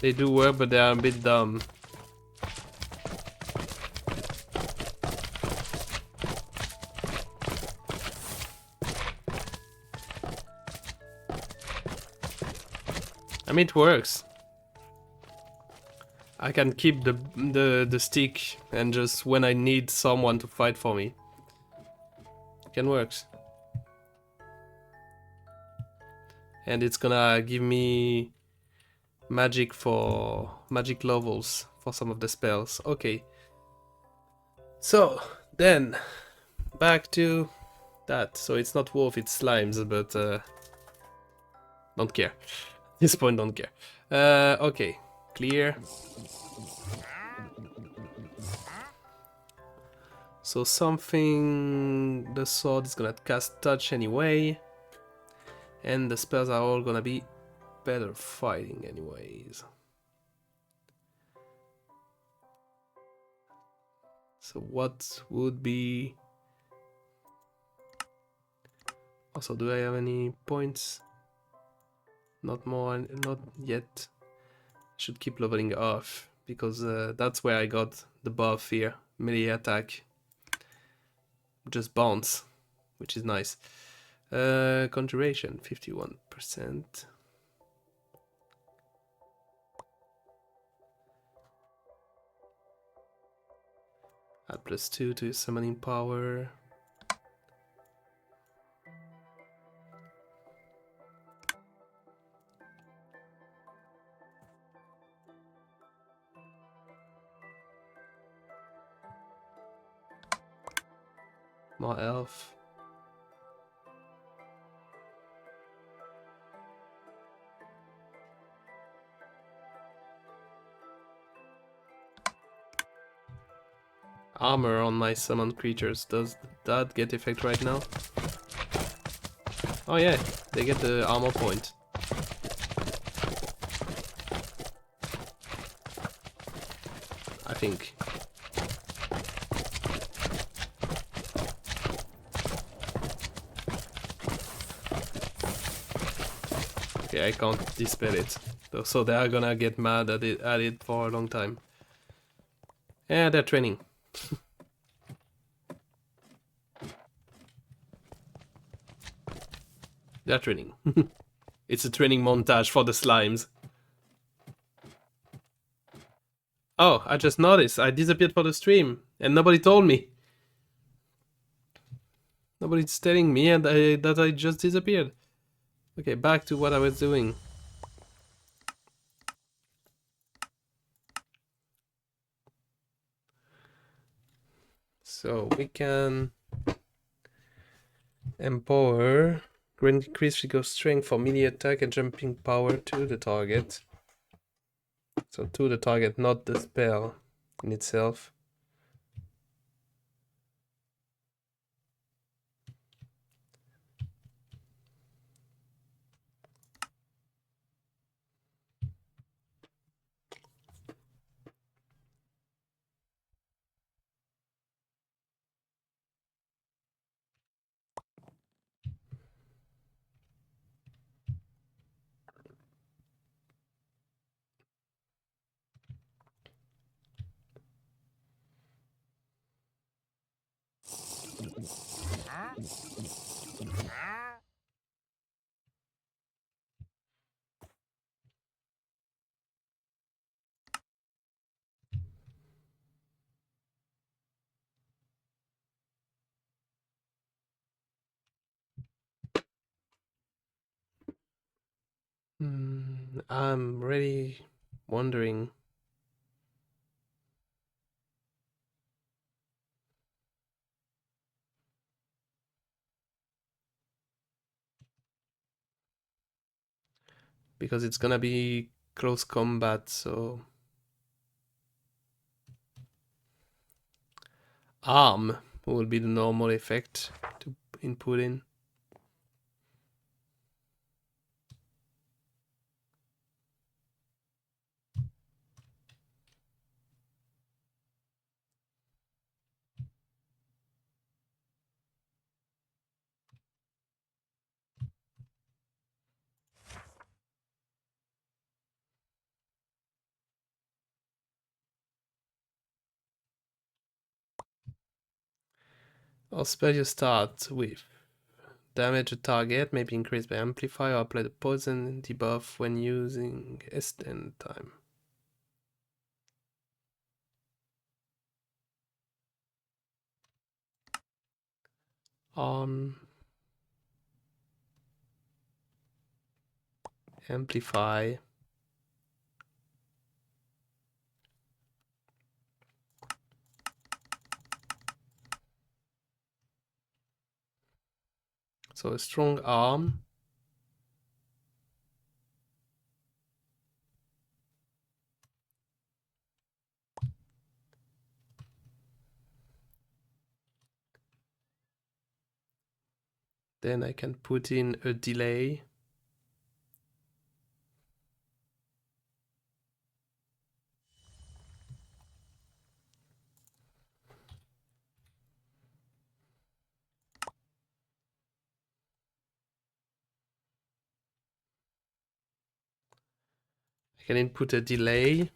They do work, but they are a bit dumb. I mean, it works. I can keep the stick and just when I need someone to fight for me. It can work. And it's gonna give me magic levels for some of the spells. Okay. So then back to that. So it's not wolf, it's slimes, but don't care. At this point, don't care. Okay, clear. So something, the sword is gonna cast touch anyway, and the spells are all gonna be better fighting anyways. So what would be... Also, do I have any points? Not more, not yet. Should keep leveling off, because that's where I got the buff here. Melee attack. Just bounce, which is nice. Conjuration, 51%. Add +2 to his summoning power. More elf. Armor on my summoned creatures. Does that get effect right now? Oh yeah, they get the armor point. I think. Okay, I can't dispel it. So they are gonna get mad at it for a long time. Yeah, they're training. They're training. It's a training montage for the slimes. Oh, I just noticed. I disappeared for the stream and nobody told me. Nobody's telling me and that I just disappeared. Okay, back to what I was doing. So we can empower, increase physical strength for melee attack and jumping power to the target. So to the target, not the spell in itself. I'm really wondering. Because it's gonna be close combat, so arm will be the normal effect to input in. Or spell you start with damage a target may be increased by amplify or apply the poison debuff when using extend time. On amplify. So a strong arm. Then I can put in a delay. I can input a delay.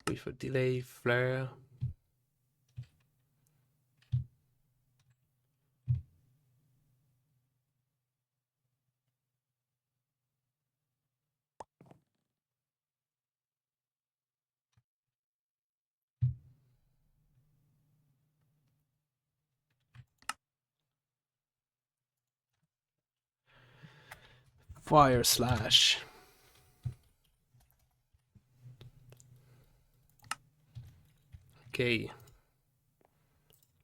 With a delay flare. Fire slash. Okay.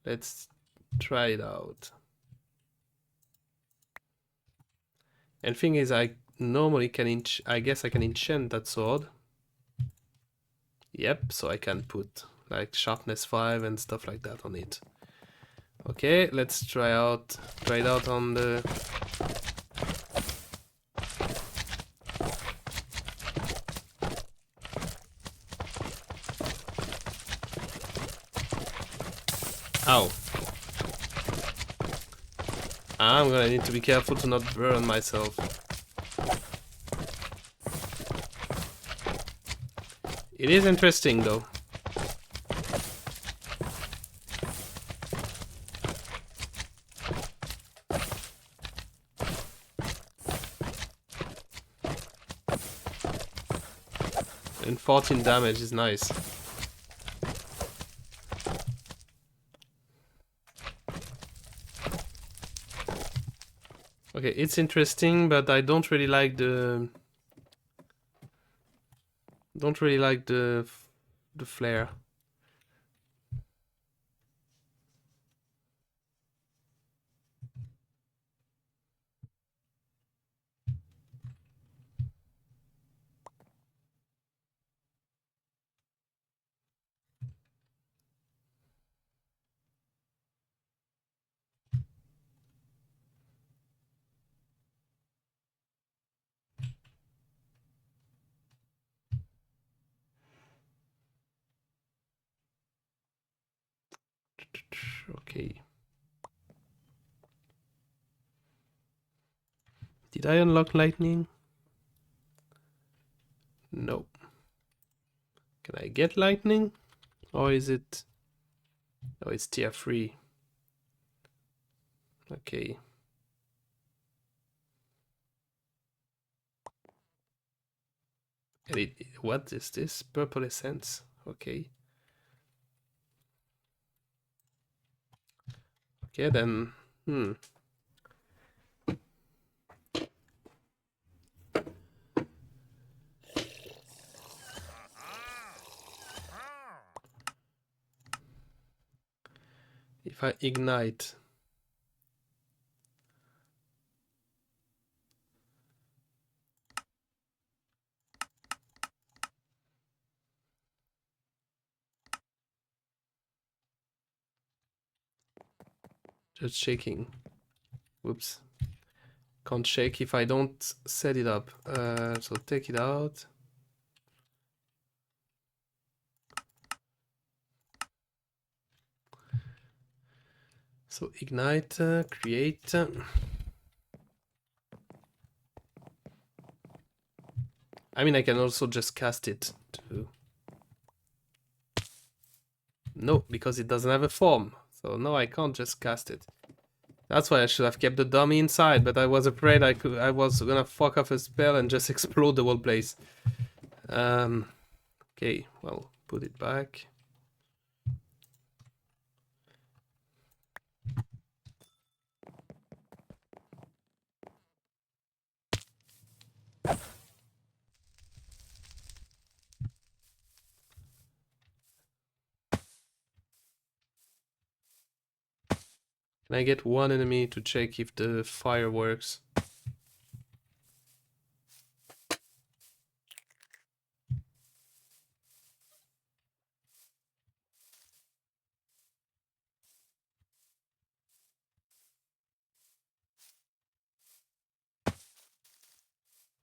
Let's try it out. And thing is, I normally can I guess I can enchant that sword. Yep, so I can put like sharpness 5 and stuff like that on it. Okay, let's try it out on the Ow. I'm gonna need to be careful to not burn myself. It is interesting though. And 14 damage is nice. Okay, it's interesting, but I don't really like the the flare. Okay. Did I unlock lightning? No. Can I get lightning? Or is it... Oh, it's tier 3. Okay. What is this? Purple essence. Okay. Okay, then. If I ignite... Just shaking. Whoops. Can't shake if I don't set it up. So take it out. So ignite, create. I mean, I can also just cast it to... No, because it doesn't have a form. So no, I can't just cast it. That's why I should have kept the dummy inside, but I was afraid I was gonna fuck off a spell and just explode the whole place. Okay, well, put it back. Can I get one enemy to check if the fire works?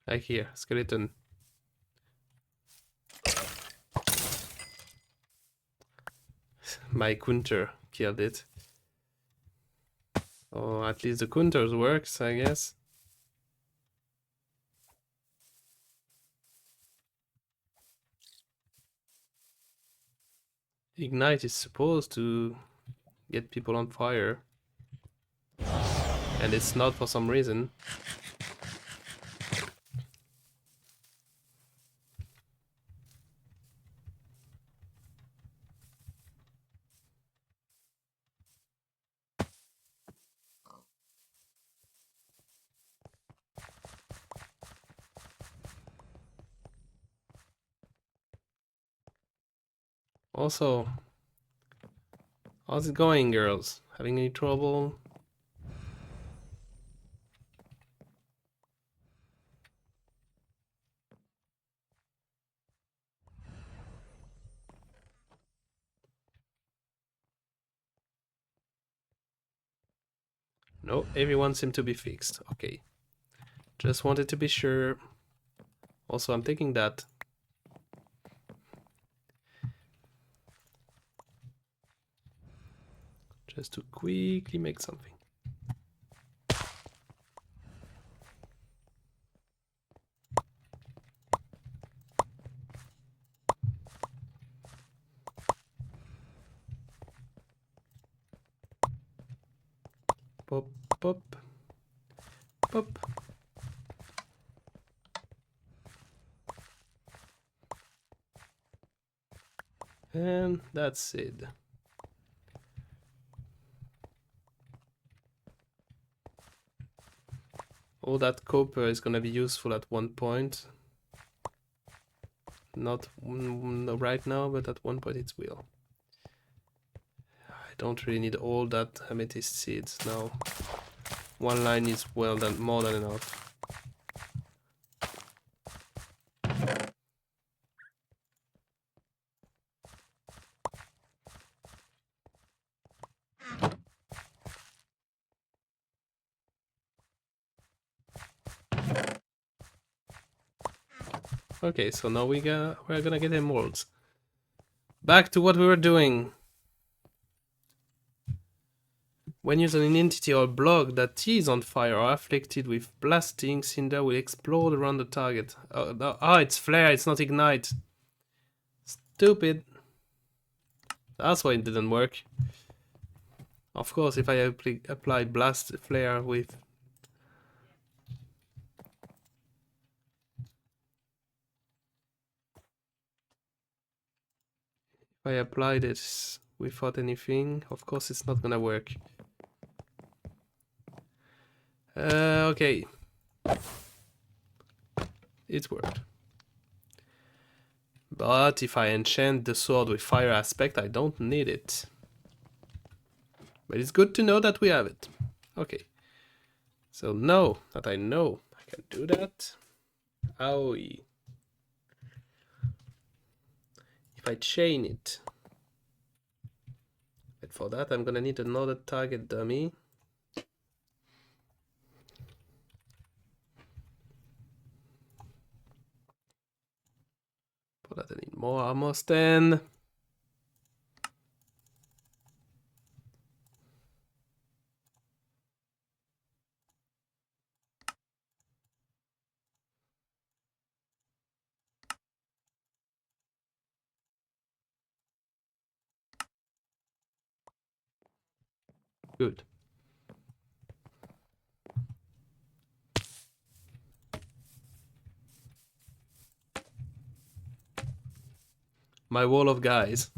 Like here, skeleton. My counter killed it. Oh, at least the counters works, I guess. Ignite is supposed to get people on fire. And it's not for some reason. Also, how's it going, girls? Having any trouble? No, everyone seemed to be fixed. Okay. Just wanted to be sure. Also, I'm taking that. Just to quickly make something. Pop, pop, pop. And that's it. All that copper is gonna be useful at one point. Not right now, but at one point it will. I don't really need all that amethyst seeds now. One line is more than enough. Okay, so now we're gonna get emeralds. Back to what we were doing. When using an entity or block that is on fire or afflicted with blasting, cinder will explode around the target. Oh, no. Oh, it's flare, it's not ignite. Stupid. That's why it didn't work. Of course, if I apply blast flare with... If I apply this without anything, of course it's not gonna work. Okay. It worked. But if I enchant the sword with fire aspect, I don't need it. But it's good to know that we have it. Okay. So now that I know I can do that, owie. If I chain it, but for that I'm gonna need another target dummy. For that I need more armor stand. Good. My wall of guys.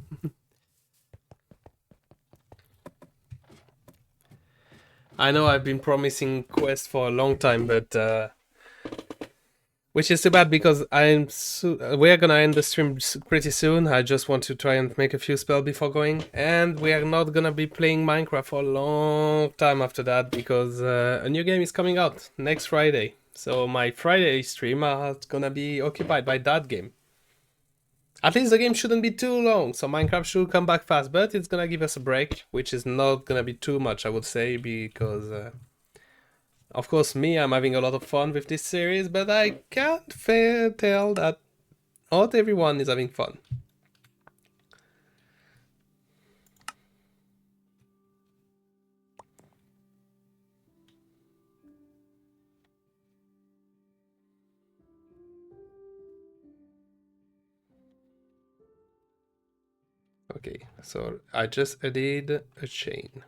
I know I've been promising quests for a long time, but which is too bad because we're gonna end the stream pretty soon. I just want to try and make a few spells before going, and we are not gonna be playing Minecraft for a long time after that because a new game is coming out next Friday. So my Friday stream is gonna be occupied by that game. At least the game shouldn't be too long, so Minecraft should come back fast, but it's gonna give us a break, which is not gonna be too much, I would say, because of course, I'm having a lot of fun with this series, but I can't tell that not everyone is having fun. Okay, so I just added a chain.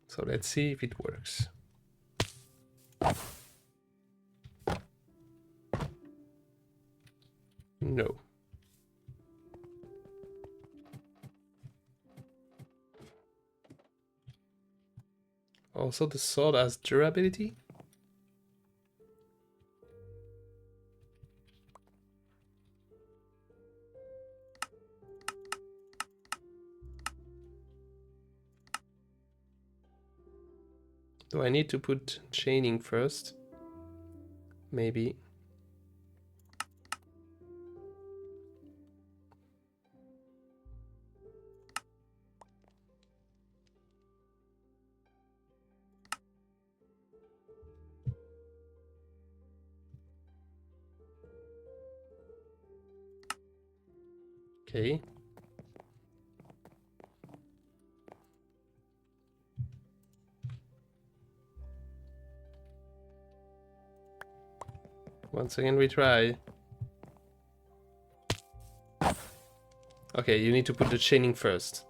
So let's see if it works. No. Also, the sword has durability. Do I need to put chaining first? Maybe. Okay. Once again, we try. Okay, you need to put the chaining first.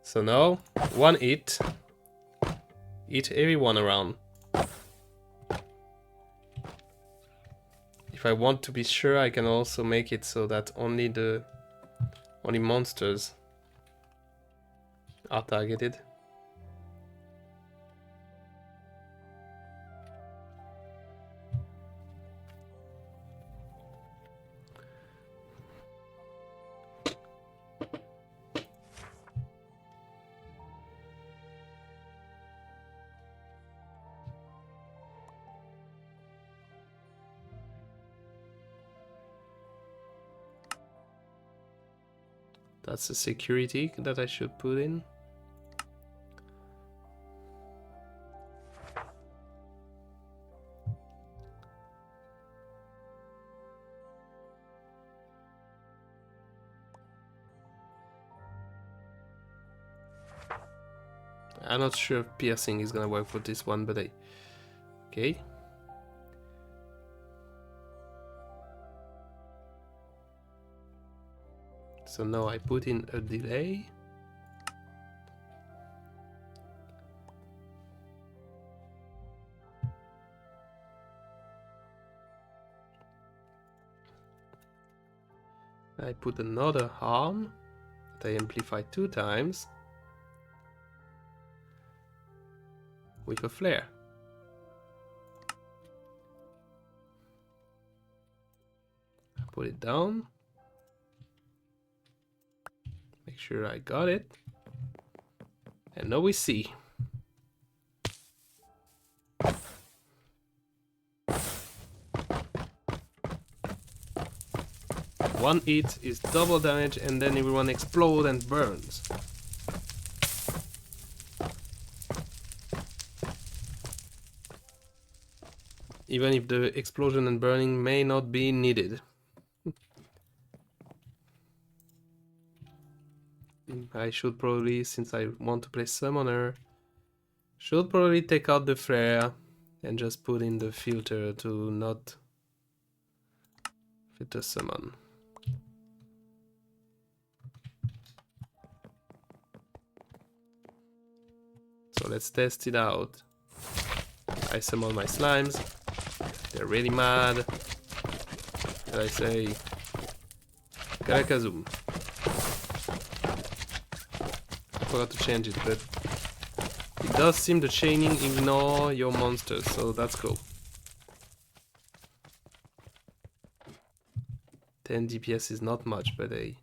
So now, one hit. Hit everyone around. If I want to be sure, I can also make it so that only monsters are targeted. That's a security that I should put in. I'm not sure if piercing is gonna work for this one, but okay. So now I put in a delay. I put another harm that I amplify 2 times with a flare. I put it down. Make sure I got it. And now we see. One hit is double damage and then everyone explodes and burns. Even if the explosion and burning may not be needed. I should probably, since I want to play summoner, should probably take out the flare and just put in the filter to not filter summon. So let's test it out. I summon my slimes. They're really mad. And I say, Karakazum. I forgot to change it, but it does seem the chaining ignore your monsters, so that's cool. 10 DPS is not much, but it's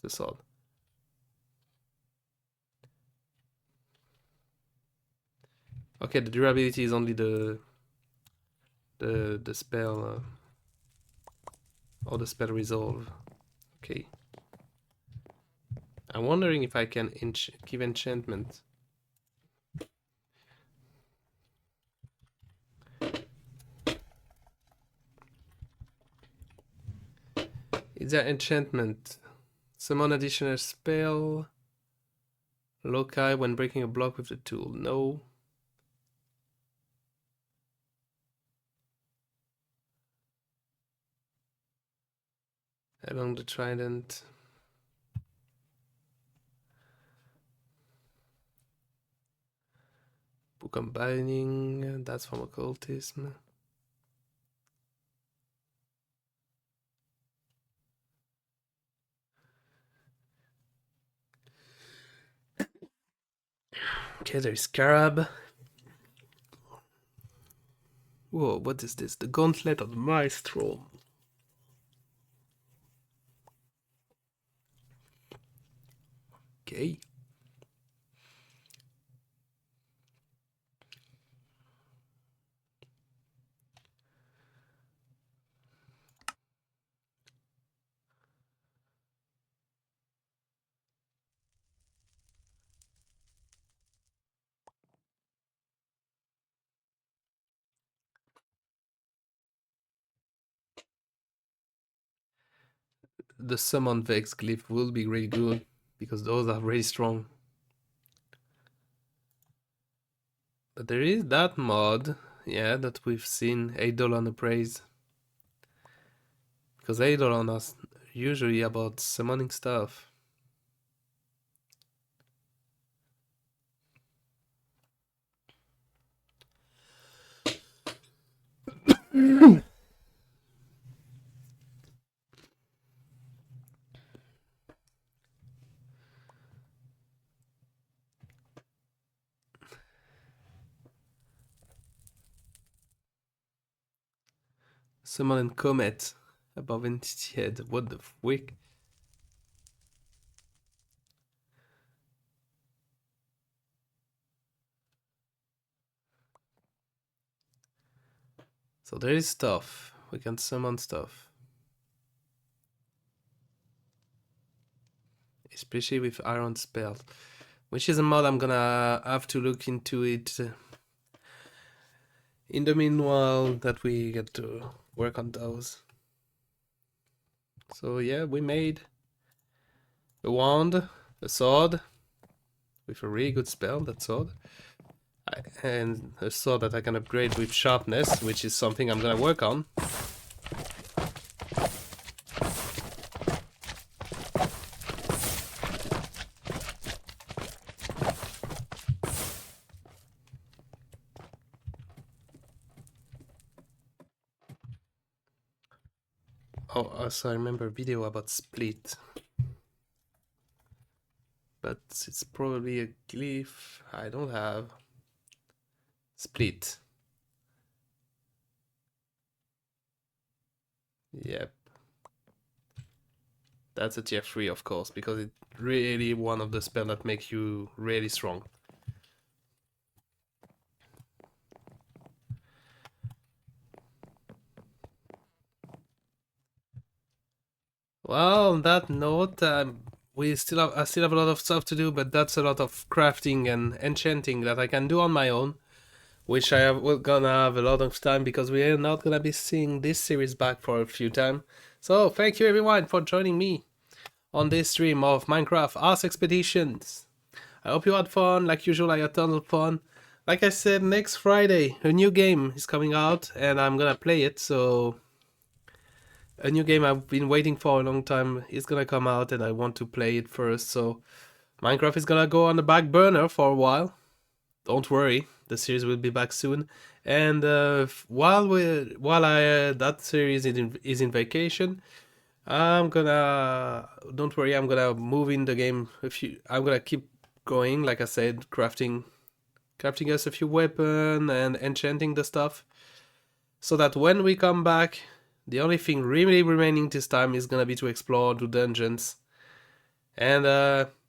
a sword. Okay, the durability is only the spell or the spell resolve. Okay. I'm wondering if I can give enchantment. Is there enchantment? Summon additional spell. Loci when breaking a block with the tool. No. Along the trident. Book on binding. That's from occultism. Okay, there's Scarab. Whoa, what is this? The Gauntlet of the Maestro. Okay. The Summon Vex glyph will be really good because those are really strong. But there is that mod, yeah, that we've seen, Eidolon Appraise. Because Eidolon is usually about summoning stuff. Summon and Comet above Entity Head. What the frick? So there is stuff. We can summon stuff. Especially with Iron Spell. Which is a mod I'm gonna have to look into it. In the meanwhile that we get to work on those. So yeah, we made a wand, a sword, with a really good spell, that sword. And a sword that I can upgrade with sharpness, which is something I'm gonna work on. Oh, also I remember a video about split. But it's probably a glyph I don't have. Split. Yep. That's a tier 3, of course, because it's really one of the spells that make you really strong. Well, on that note, I still have a lot of stuff to do, but that's a lot of crafting and enchanting that I can do on my own, which we're gonna have a lot of time because we are not gonna be seeing this series back for a few time. So thank you everyone for joining me on this stream of Minecraft Ark Expeditions. I hope you had fun. Like usual, I had tons of fun. Like I said, next Friday a new game is coming out and I'm gonna play it. So a new game I've been waiting for a long time is gonna come out and I want to play it first. So Minecraft is gonna go on the back burner for a while. Don't worry, the series will be back soon. And while that series is in vacation, I'm gonna don't worry, I'm gonna move in the game I'm gonna keep going, like I said, crafting us a few weapons and enchanting the stuff. So that when we come back, the only thing really remaining this time is gonna be to explore the dungeons. And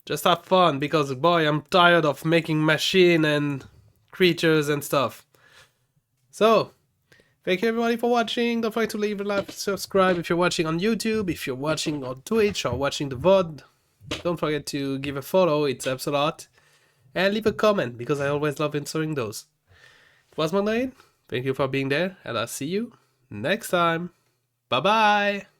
just have fun, because boy, I'm tired of making machine and creatures and stuff. So, thank you everybody for watching. Don't forget to leave a like, subscribe if you're watching on YouTube, if you're watching on Twitch or watching the VOD. Don't forget to give a follow, it helps a lot. And leave a comment, because I always love answering those. It was Monday. Thank you for being there, and I'll see you next time. Bye bye!